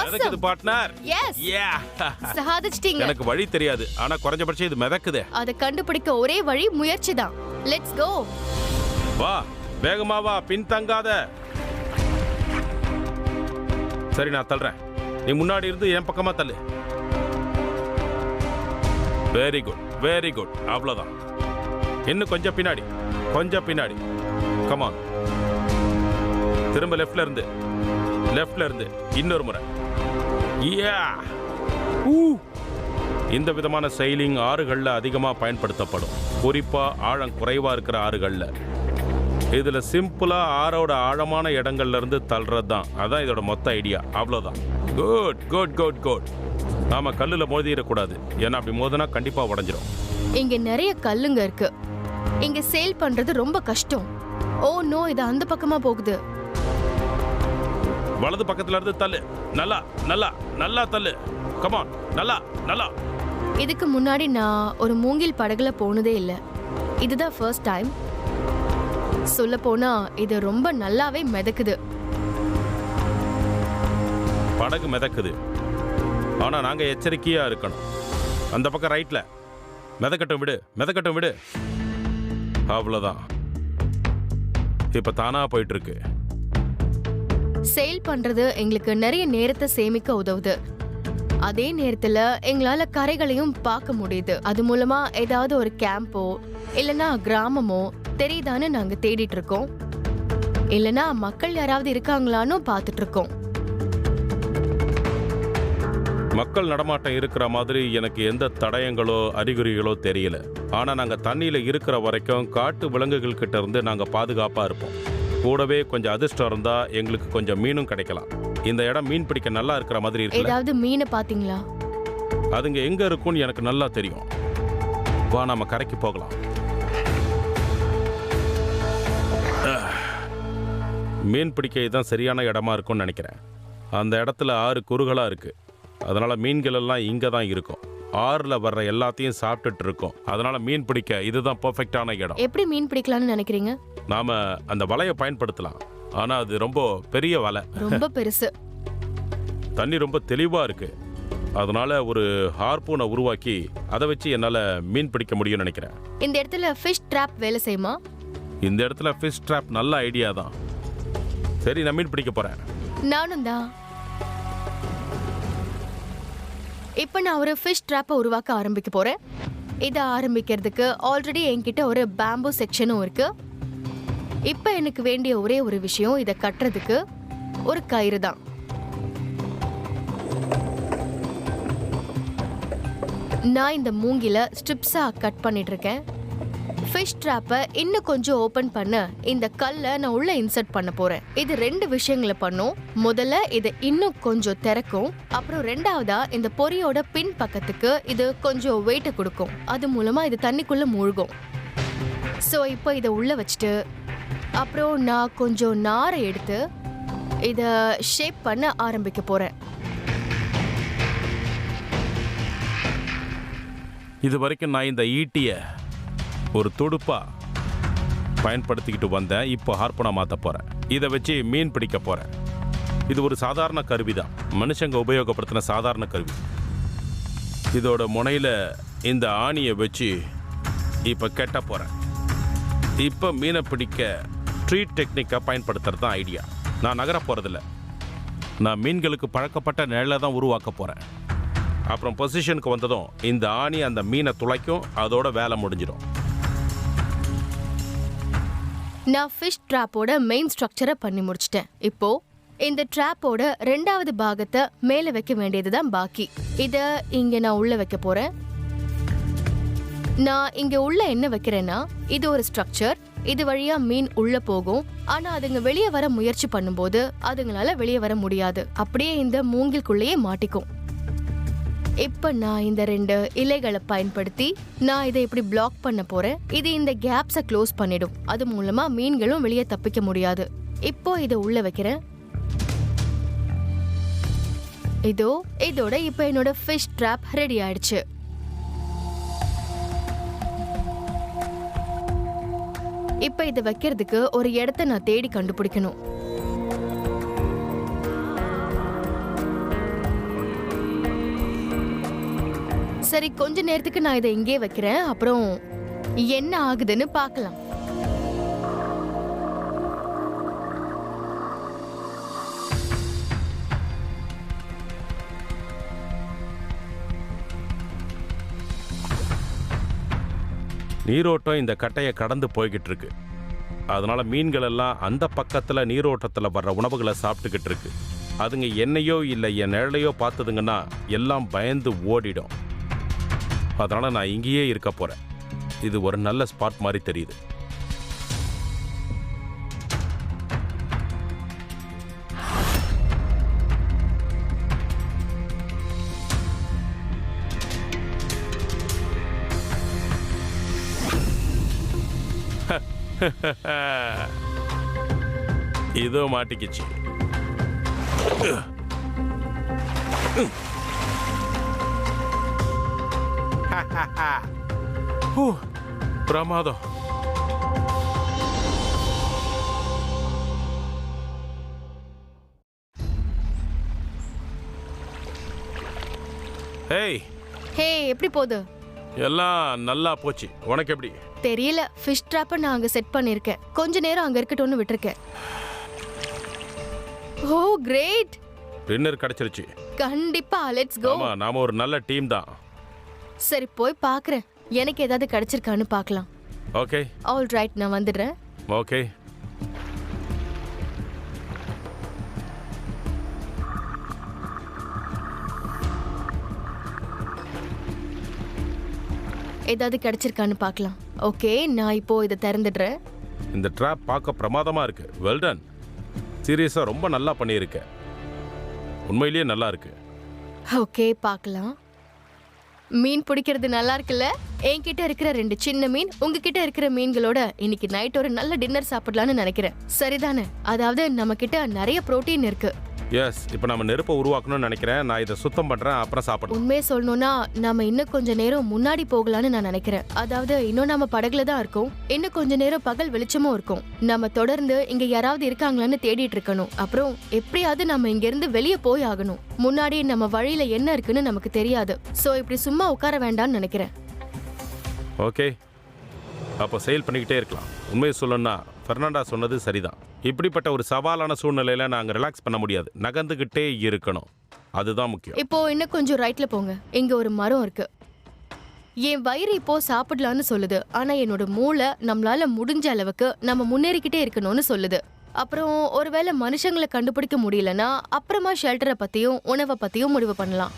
மிதக்குது ஆசம். பார்ட்னர். எஸ், யா, சாதிச்சிட்டீங்க. எனக்கு வழி தெரியாது, ஆனா குறைஞ்சபட்சம் இது மிதக்குது. அதை கண்டுபிடிக்க ஒரே வழி முயற்சி தான். Let's go. வா, வேகமா வா, பின்தங்காத. சரி, நான் தள்ளுறேன். நீ முன்னாடி இருந்து என் பக்கமா தள்ளு. Very good, very good. அவ்வளவுதான். இன்னும் கொஞ்சம் பின்னாடி, கொஞ்சம் பின்னாடி. கமான், திரும்ப லெஃப்ட்ல இருந்து, லெஃப்ட்ல இருந்து இன்னொரு முறை. யா, இந்த விதமான செயலிங் ஆறுகள்ல அதிகமா பயன்படுத்தப்படும், குறிப்பா ஆழம் குறைவா இருக்கிற ஆறுகள்ல. இதுல சிம்பிளா ஆறோட ஆழமான இடங்கள்ல இருந்து தள்ளுறது தான். அதான் இதோட மொத்த ஐடியா. அவ்வளவுதான். Good good good good. நாம கல்லுல மோதிடக்கூடாது, ஏன்னா அப்படி மோதினா கண்டிப்பா உடைஞ்சிரும். இங்க நிறைய கல்லுங்க இருக்கு. இங்க சேல் பண்றது ரொம்ப கஷ்டம். ஓ நோ, இது அந்த பக்கமா போகுது. வலது பக்கத்துல இருந்து தள்ளு. நல்லா நல்லா நல்லா தள்ளு. கமான், நல்லா நல்லா. இதுக்கு முன்னாடி நான் ஒரு மூங்கில் படகுல போனதே இல்ல. இதுதான் ஃபர்ஸ்ட் டைம். சொல்ல போனா இது ரொம்ப நல்லாவே மிதக்குது. படகு மிதக்குது, ஆனா நாங்க எச்சரிக்கையா இருக்கணும். அந்த பக்கம் ரைட்ல. மிதக்கட்டும் விடு, மிதக்கட்டும் விடு. அவ்வளவுதான். இப்ப தானா போயிட்டு இருக்கு. சேல் பண்றது எங்களுக்கு நிறைய நேரத்தை சேமிக்க உதவுது. அதே நேரத்துல எங்களால கரைகளையும் பார்க்க முடியுது. அது மூலமா ஏதாவது ஒரு கேம்போ இல்லனா கிராமமோ தெரியுதான்னு நாங்க தேடிட்டு இருக்கோம். இல்லனா மக்கள் யாராவது இருக்காங்களான்னு பார்த்துட்டு இருக்கோம். மக்கள் நடமாட்டம் இருக்கிற மாதிரி எனக்கு எந்த தடயங்களோ அறிகுறிகளோ தெரியல. ஆனா நாங்க தண்ணியில இருக்கிற வரைக்கும் காட்டு விலங்குகள் கிட்ட இருந்து நாங்க பாதுகாப்பா இருப்போம். கூடவே கொஞ்சம் அதிர்ஷ்டம் இருந்தா எங்களுக்கு கொஞ்சம் மீனும் கிடைக்கலாம். இந்த இடம் மீன் பிடிக்க நல்லா இருக்கிற மாதிரி இருக்கு. ஏதாவது மீனை பாத்தீங்களா? அதுங்க எங்க இருக்கும்னு எனக்கு நல்லா தெரியும். வா, நாம கரைக்கு போகலாம். மீன் பிடிக்க இதுதான் சரியான இடமா இருக்கும்னு நினைக்கிறேன். அந்த இடத்துல 6 குறுகளா இருக்கு. அதனால மீன்கள் எல்லாம் இங்க தான் இருக்கும். ஆறுல வர்ற எல்லாத்தையும் சாப்பிட்டுட்டு இருக்கோம். அதனால மீன் பிடிக்க இதுதான் பெர்ஃபெக்டான இடம். எப்படி மீன் பிடிக்கலாம்னு நினைக்கிறீங்க? நாம அந்த வலையை பயன்படுத்தலாம், ஆனா அது ரொம்ப பெரிய வலை. ரொம்ப பெருசு. தண்ணி ரொம்ப தெளிவா இருக்கு. அதனால ஒரு ஹார்பூனை உருவாக்கி அதை வச்சு என்னால மீன் பிடிக்க முடியும்னு நினைக்கிறேன். இந்த இடத்துல ஃபிஷ் ட்ராப் வேலை செய்யுமா? இந்த இடத்துல ஃபிஷ் ட்ராப் நல்ல ஐடியா தான். சரி, நான் மீன் பிடிக்க போறேன். நானும் தான். இப்ப நான் ஒரு ஃபிஷ் ட்ராப்பை உருவாக்க ஆரம்பிக்க போறேன். இதை ஆரம்பிக்கிறதுக்கு ஆல்ரெடி என்கிட்ட ஒரு பேம்பு செக்ஷனும் இருக்கு. இப்ப எனக்கு வேண்டிய ஒரே ஒரு விஷயம், இதை கட்டுறதுக்கு ஒரு கயிறு தான். நான் இந்த மூங்கில ஸ்ட்ரிப்ஸா கட் பண்ணிட்டு இருக்கேன். ஃபிஷ் ட்ராப்பை இன்னும் கொஞ்சம் ஓபன் பண்ண இந்த கல்லை நான் உள்ள இன்சர்ட் பண்ண போறேன். இது 2 விஷயங்களை பண்ணும். முதல்ல இதை இன்னும் கொஞ்சம் திறக்கும். அப்புறம் ரெண்டாவதா இந்த பொரியோட பின் பக்கத்துக்கு இது கொஞ்சம் வெயிட்டை கொடுக்கும். அது மூலமா இது தண்ணிக்குள்ள மூழ்கும். ஸோ இப்போ இதை உள்ள வச்சுட்டு அப்புறம் நான் கொஞ்சம் நாரை எடுத்து இதை ஷேப் பண்ண ஆரம்பிக்க போறேன். இது வரைக்கும் நான் இந்த ஈட்டியை ஒரு துடுப்பா பயன்படுத்திக்கிட்டு வந்தேன். இப்போ ஹார்பூனா மாற்ற போறேன். இதை வச்சு மீன் பிடிக்க போறேன். இது ஒரு சாதாரண கருவி தான், மனுஷங்க உபயோகப்படுத்தின சாதாரண கருவி. இதோட முனையில இந்த ஆணியை வச்சு இப்போ கெட்ட போறேன். இப்போ மீனை பிடிக்க ட்ரீட் டெக்னிக்கை பயன்படுத்துறது தான் ஐடியா. நான் நகர போறதில்ல. நான் மீன்களுக்கு பழக்கப்பட்ட நிழலை தான் உருவாக்க போறேன். அப்புறம் பொசிஷனுக்கு வந்ததும் இந்த ஆணி அந்த மீனை துளைக்கும். அதோட வேலை முடிஞ்சிடும். நான் ஃபிஷ் ட்ராப்போட மெயின் ஸ்ட்ரக்சரை பண்ணி முடிச்சிட்டேன். இப்போ இந்த ட்ராப்போட 2வது பாகத்தை மேல வைக்க வேண்டியதுதான் பாக்கி. இத இங்க நான் உள்ள வைக்க போறேன். நான் இங்க உள்ள என்ன வைக்கிறேன்னா, இது ஒரு ஸ்ட்ரக்சர். இது வழியா மீன் உள்ள போகும். ஆனா அதுங்க வெளியே வர முயற்சி பண்ணும்போது அதுங்களால வெளியே வர முடியாது. அப்படியே இந்த மூங்கில்குள்ளேயே மாட்டிக்கும். இப்ப நான் இந்த 2 இலைகளை பயன்படுத்தி நான் இதை இப்படி பிளாக் பண்ண போறேன். இது இந்த கேப்ஸ க்ளோஸ் பண்ணிடும். அது மூலமா மீன்களும் வெளியே தப்பிக்க முடியாது. இப்போ இதை உள்ள வைக்கிறேன். இதோட இப்ப என்னோட ஃபிஷ் ட்ராப் ரெடி ஆயிடுச்சு. இப்ப இதை வைக்கிறதுக்கு ஒரு இடத்த நான் தேடி கண்டுபிடிக்கணும். சரி, கொஞ்ச நேரத்துக்கு நான் இதை இங்கே வைக்கிறேன். அப்புறம் என்ன ஆகுதுன்னு பார்க்கலாம். நீரோட்டம் இந்த கட்டையை கடந்து போய்கிட்டு இருக்கு. அதனால மீன்கள் எல்லாம் அந்த பக்கத்துல நீரோட்டத்துல வர்ற உணவுகளை சாப்பிட்டுக்கிட்டு இருக்கு. அதுங்க என்னையோ இல்லை என் நிழலையோ பார்த்ததுங்கன்னா எல்லாம் பயந்து ஓடிடும். அதனால நான் இங்கேயே இருக்க போறேன். இது ஒரு நல்ல ஸ்பாட் மாதிரி தெரியுது. இதோ மாட்டிக்கிச்சு. பிரமாதம். ஹே, எப்படி போகுது? எல்லாம் நல்லா போச்சு. உனக்கு எப்படி? தெரியல. ஃபிஷ் ட்ராப்பை நான் அங்க செட் பண்ணிருக்கேன். கொஞ்ச நேரம் அங்க இருக்கட்டும்னு விட்டுருக்கேன். ஓ கிரேட். டின்னர் கிடைச்சிருச்சு. கண்டிப்பா, லெட்ஸ் கோ. ஆமா, நாம ஒரு நல்ல டீம் தான். சரி, போய் பார்க்கறேன். எனக்கு ஏதாவது கிடைச்சிருக்கான்னு பார்க்கலாம். ஓகே. ஆல் ரைட், நான் வந்துடுறேன். ஓகே. ஏதாவது கிடைச்சிருக்கான்னு பார்க்கலாம். ஓகே, நான் இப்போ இதை திறந்துடுறேன். இந்த ட்ராப் பார்க்க பிரமாதமா இருக்கு. Well done. சீரியஸா ரொம்ப நல்லா பண்ணியிருக்க. உண்மையிலேயே நல்லா இருக்கு. ஓகே, பார்க்கலாம். மீன் பிடிக்கிறது நல்லா இருக்குல்ல? என்கிட்ட இருக்கிற 2 சின்ன மீன் உங்ககிட்ட இருக்கிற மீன்களோட இன்னைக்கு நைட் ஒரு நல்ல டின்னர் சாப்பிடலாம்னு நினைக்கிறேன். சரிதானே? அதாவது நம்ம கிட்ட நிறைய புரோட்டீன் இருக்கு. எஸ். இப்போ நம்ம நெருப்பை உருவாக்கணும்னு நினைக்கிறேன். நான் இதை சுத்தம் பண்றேன், அப்புறம் சாப்பிடுறேன். உண்மையை சொல்லணும்னா நாம இன்னும் கொஞ்ச நேரம் முன்னாடி போகலான்னு நான் நினைக்கிறேன். அதாவது இன்னும் நம்ம படகுல தான் இருக்கோம். இன்னும் கொஞ்ச நேரம் பகல் வெளிச்சமும் இருக்கும். நம்ம தொடர்ந்து இங்க யாராவது இருக்காங்களான்னு தேடிட்டு இருக்கணும். அப்புறம் எப்படியாவது நம்ம இங்க இருந்து வெளியே போய் ஆகணும். முன்னாடி நம்ம வழியில என்ன இருக்குன்னு நமக்கு தெரியாது. சோ இப்படி சும்மா உட்கார வேண்டாம்னு நினைக்கிறேன். ஓகே, அப்போ செயல் பண்ணிக்கிட்டே இருக்கலாம். உண்மையை சொல்லணும்னா பெர்னாண்டா சொன்னது சரிதான். இப்படிப்பட்ட ஒரு சவாலான சூழ்நிலையில நாங்க ரிலாக்ஸ் பண்ண முடியாது. நகர்ந்துகிட்டே இருக்கணும். அதுதான் முக்கியம். இப்போ இன்னும் கொஞ்சம் ரைட்ல போங்க. இங்க ஒரு மரம் இருக்கு. என் வயிறு இப்போ சாப்பிடலான்னு சொல்லுது. ஆனா என்னோட மூளை நம்மளால முடிஞ்ச அளவுக்கு நம்ம முன்னேறிக்கிட்டே இருக்கணும்னு சொல்லுது. அப்புறம் ஒருவேளை மனுஷங்களை கண்டுபிடிக்க முடியலன்னா அப்புறமா ஷெல்டரை பத்தியும் உணவை பத்தியும் முடிவு பண்ணலாம்.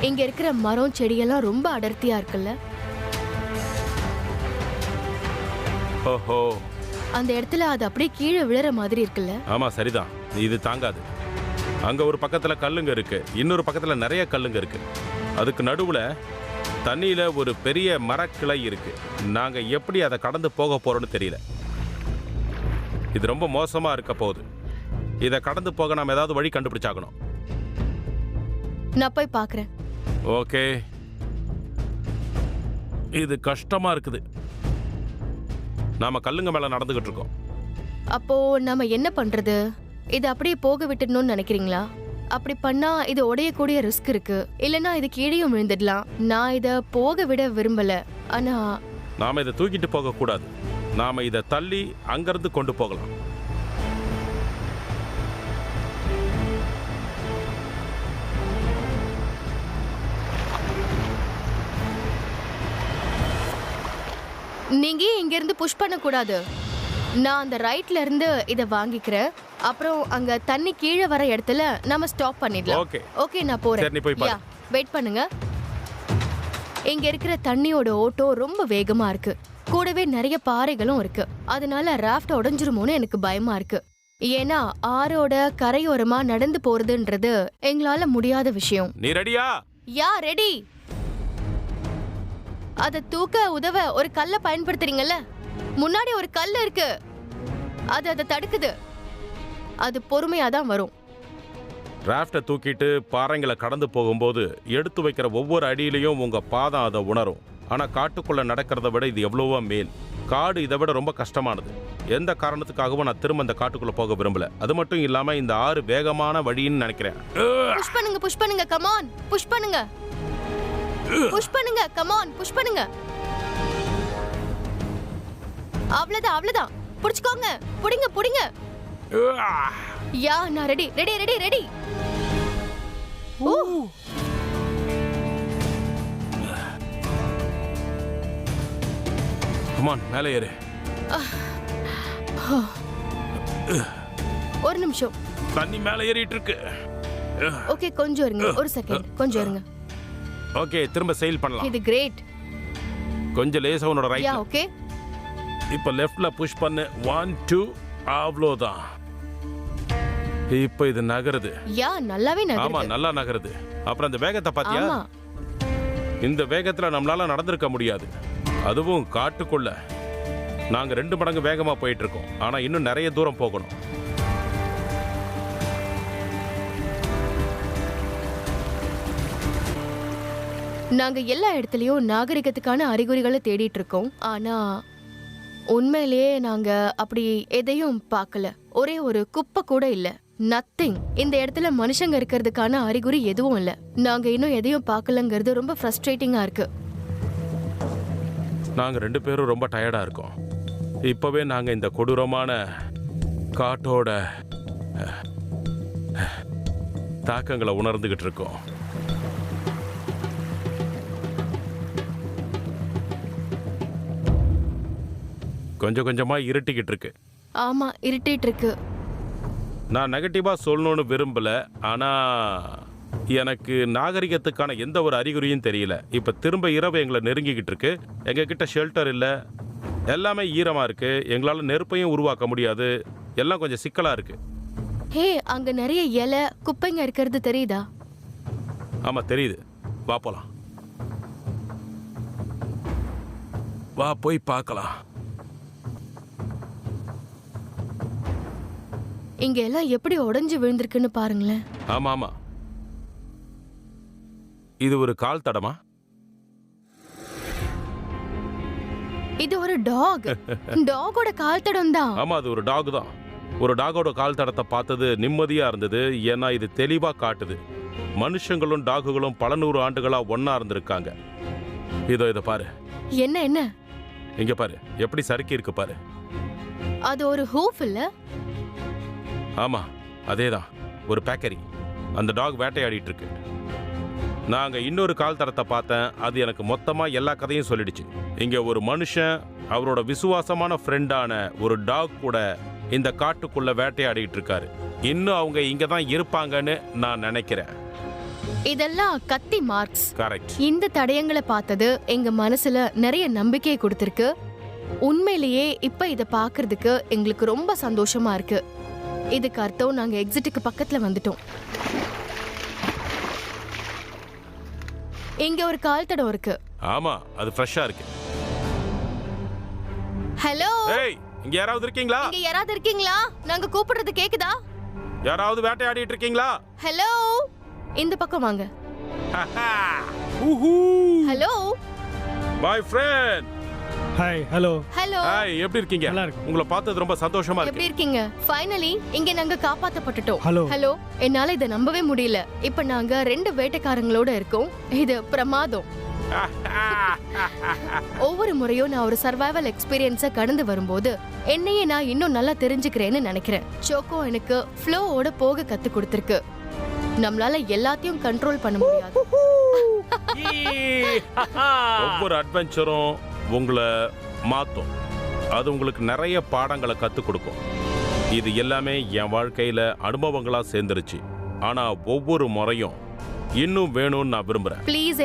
இங்க இருக்கிற மரம் செடியெல்லாம் ரொம்ப அடர்த்தியா இருக்குல்ல? ஓஹோ, அந்த இடத்துல அது அப்படியே கீழே விழற மாதிரி இருக்குல்ல? ஆமா, சரிதான். இது தாங்காது. அங்க ஒரு பக்கத்துல கல்லுங்க இருக்கு, இன்னொரு பக்கத்துல நிறைய கல்லுங்க இருக்கு. அதுக்கு நடுவுல தண்ணியில ஒரு பெரிய மரக்கிளை இருக்கு. நாங்க எப்படி அதை கடந்து போக போறோம்னு தெரியல. இது ரொம்ப மோசமா இருக்க போகுது. இதை கடந்து போக நாம ஏதாவது வழி கண்டுபிடிச்சாகணும். நான் போய் பார்க்கறேன். ஓகே. இது கஷ்டமா இருக்குது. நாம கல்லுங்க மேல நடந்துகிட்டு இருக்கோம். அப்போ நாம என்ன பண்றது? இது அப்படியே போக விட்டுடணும்னு நினைக்கிறீங்களா? அப்படி பண்ணா இது உடையக்கூடிய ரிஸ்க் இருக்கு. இல்லனா இது கீழேயும் விழுந்துடலாம். நான் இத போக விட விரும்பல. ஆனா நாம இதை தூக்கிட்டு போக கூடாது. நாம இதை தள்ளி அங்கிருந்து கொண்டு போகலாம். நீங்க இங்க இருந்து புஷ் பண்ண கூடாது. நான் அந்த ரைட்ல இருந்து இத வாங்கிக்கிறேன். அப்புறம் அங்க தண்ணி கீழே வர இடத்துல நாம ஸ்டாப் பண்ணிடலாம். ஓகே ஓகே நான் போறேன். சரி, நீ போய் பாரு. வெயிட் பண்ணுங்க. இங்க இருக்கிற தண்ணியோட ஓட்டம் ரொம்ப வேகமா இருக்கு. கூடவே நிறைய பாறைகளும் இருக்கு. அதனால ராஃப்ட் உடைஞ்சிருமோன்னு எனக்கு பயமா இருக்கு. ஏன்னா ஆரோட கரையோரமா நடந்து போறதுன்றது எங்களால முடியாத விஷயம். நீ ரெடியா? யா ரெடி. அத தூக்க உதவ ஒரு கல்லை பயன்படுத்துறீங்கல்ல? முன்னாடி ஒரு கல் இருக்கு, அது அதை தடுக்குது. அது பொறுமையா தான் வரும். ராஃப்டை தூக்கிட்டு பாறைங்களை கடந்து போகும்போது எடுத்து வைக்கிற ஒவ்வொரு அடியிலையும் உங்க பாதம் அதை உணரும். ஆனா காட்டுக்குள்ள நடக்கிறத விட இது எவ்வளவோ மேல். காடு இதை விட ரொம்ப கஷ்டமானது. எந்த காரணத்துக்காகவும் நான் திரும்ப இந்த காட்டுக்குள்ள போக விரும்பல. அது மட்டும் இல்லாம இந்த ஆறு வேகமான வழின்னு நினைக்கிறேன். புஷ் பண்ணுங்க, புஷ் பண்ணுங்க, கம் ஆன், புஷ் பண்ணுங்க, புஷ் பண்ணுங்க, கம் ஆன், புஷ் பண்ணுங்க. அவ்வளவுதான், அவ்வளவுதான். புடிச்சுக்கோங்க, புடிங்க, புடிங்க. யா நான் ready, ready, ready, ready. Come on, மேலே ஏறு. ஒரு நிமிஷம். தண்ணி மேலே ஏறிட்டு இருக்கு. ஓகே கொஞ்சம் இருங்க, ஒரு செகண்ட், கொஞ்சம் இருங்க. ஓகே, திரும்ப செயில் பண்ணலாம். இது கிரேட். கொஞ்சம் லேசா உன்னோட யா ரைட். ஓகே. இப்ப லெஃப்ட்ல புஷ் பண்ணு. 1 2 அவ்வளோதான். இப்ப இது நகருது. யா நல்லாவே ஆமா, நகருது. நல்லா நகருது. அப்புறம் அந்த வேகத்தை பாத்தியா? ஆமா. இந்த வேகத்துல நம்மளால நடந்திருக்க முடியாது. அதுவும் காட்டுக்குள்ள. நாங்க 2 மடங்கு வேகமா போயிட்டு இருக்கோம். ஆனா இன்னும் நிறைய தூரம் போகணும். நாங்க எல்லா இடத்துலயும் நாகரிகத்துக்கான அறிகுறிகளை தேடிட்டு இருக்கோம். ஆனா உண்மையிலேயே நாங்க அப்படி எதையும் பார்க்கல. ஒரே ஒரு குப்பை கூட இல்ல. நத்திங். இந்த இடத்துல மனுஷங்க இருக்கிறதுக்கான அறிகுறி எதுவும் இல்ல. நாங்க இன்னும் எதையும் பார்க்கலங்கிறது ரொம்ப ஃப்ரஸ்ட்ரேட்டிங்கா இருக்கு. நாங்க 2 பேரும் ரொம்ப டயர்டா இருக்கோம். இப்பவே நாங்க இந்த கொடூரமான காட்டோட தாக்கங்களை உணர்ந்துகிட்டு இருக்கோம். கொஞ்சம் கொஞ்சமா இருட்டிக்கிட்டு இருக்கு. ஆமா இருட்டிட்டு இருக்கு. நான் நெகட்டிவா சொல்லணும்னு விரும்பல. ஆனா எனக்கு நாகரிகத்துக்கான எந்த ஒரு அறிகுறியும் தெரியல. இப்ப திரும்ப இரவு எங்களை நெருங்கிக்கிட்டு இருக்கு. எங்க கிட்ட ஷெல்டர் இல்ல. எல்லாமே ஈரமா இருக்கு. எங்களால நெருப்பையும் உருவாக்க முடியாது. எல்லாம் கொஞ்சம் சிக்கலா இருக்கு. ஹே அங்க நிறைய இலை குப்பைங்க இருக்கிறது தெரியுதா? ஆமா தெரியுது. வா போலாம். வா போய் பார்க்கலாம். இங்க எல்லாம் எப்படி உடைஞ்சு விழுந்திருக்குன்னு பாருங்களேன். ஆமா ஆமா. இது ஒரு கால் தடமா? இது ஒரு டாக். டாகோட கால் தடம் தான். ஆமா, அது ஒரு டாக் தான். ஒரு டாகோட கால் தடத்தை பார்த்தது நிம்மதியா இருந்தது. ஏன்னா இது தெளிவா காட்டுது மனுஷங்களும் டாகுகளும் பல 100 ஆண்டுகளா ஒன்னா இருந்திருக்காங்க. இதை பாரு. என்ன என்ன? இங்க பாரு, எப்படி சறுக்கி இருக்கு பாரு. அது ஒரு ஹூஃப் இல்ல? ஆமா அதேதான், ஒரு பேக்கரி. அந்த டாக் வேட்டையாடிட்டு இருக்கு. நாங்க இன்னொரு கால் தடத்தை பார்த்தேன். அது எனக்கு மொத்தமா எல்லா கதையும் சொல்லிடுச்சு. இங்க ஒரு மனுஷன் அவரோட விசுவாசமான ஃப்ரெண்டான ஒரு டாக் கூட இந்த காட்டுக்குள்ள வேட்டையாடிட்டு இருக்காரு. இன்னும் அவங்க இங்க தான் இருப்பாங்கன்னு நான் நினைக்கிறேன். இதெல்லாம் கத்தி மார்க்ஸ். கரெக்ட். இந்த தடயங்களை பார்த்தது எங்க மனசுல நிறைய நம்பிக்கையை கொடுத்திருக்கு. உண்மையிலேயே இப்ப இத பாக்குறதுக்கு எங்களுக்கு ரொம்ப சந்தோஷமா இருக்கு. இதுக்கு அர்த்தம் நாங்க எக்ஸிட்டுக்கு பக்கத்துல வந்துட்டோம். இங்க ஒரு கால் தடம் இருக்கு. ஆமா, அது ஃப்ரெஷ்ஷா இருக்கு. ஹலோ, ஏய், இங்க யாராவது இருக்கீங்களா? இங்க யாராவது இருக்கீங்களா? நாங்க கூப்பிடுறது கேக்குதா? யாராவது வேட்டையாடிட்டு இருக்கீங்களா? ஹலோ, இந்த பக்கம் வாங்க. Hello my friend. Hi. Hello. Hello hi, எப்படி இருக்கீங்க? நல்லா இருக்கு. உங்களை பார்த்தது ரொம்ப சந்தோஷமா எப்படி இருக்கு. இருக்கீங்க? ஃபைனலி இங்க நாங்க காப்பாத்தப்பட்டுட்டோம். ஹலோ. ஹலோ, என்னால இத நம்பவே முடியல. இப்ப நாங்க 2 வேட்டைக்காரங்களோட இருக்கோம். இது பிரமாதம். ஒவ்வொரு முறையும் நான் ஒரு சர்வைவல் எக்ஸ்பீரியன்ஸை கடந்து வரும்போது என்னையே நான் இன்னும் நல்லா தெரிஞ்சுக்கிறேன்னு நினைக்கிறேன். சோக்கோ எனக்கு ஃப்ளோவோட போக கத்து கொடுத்திருக்கு. நம்மளால எல்லாத்தையும் கண்ட்ரோல் பண்ண முடியாது. ஒவ்வொரு அட்வென்ச்சரும் உங்களை மாத்தும். அது உங்களுக்கு நிறைய பாடங்களை கற்றுக் கொடுக்கும். இது எல்லாமே என் வாழ்க்கையில் அனுபவங்களாக சேர்ந்துருச்சு. ஆனால் ஒவ்வொரு முறையும் இன்னும் வேணும்னு நான் விரும்புகிறேன். ப்ளீஸ்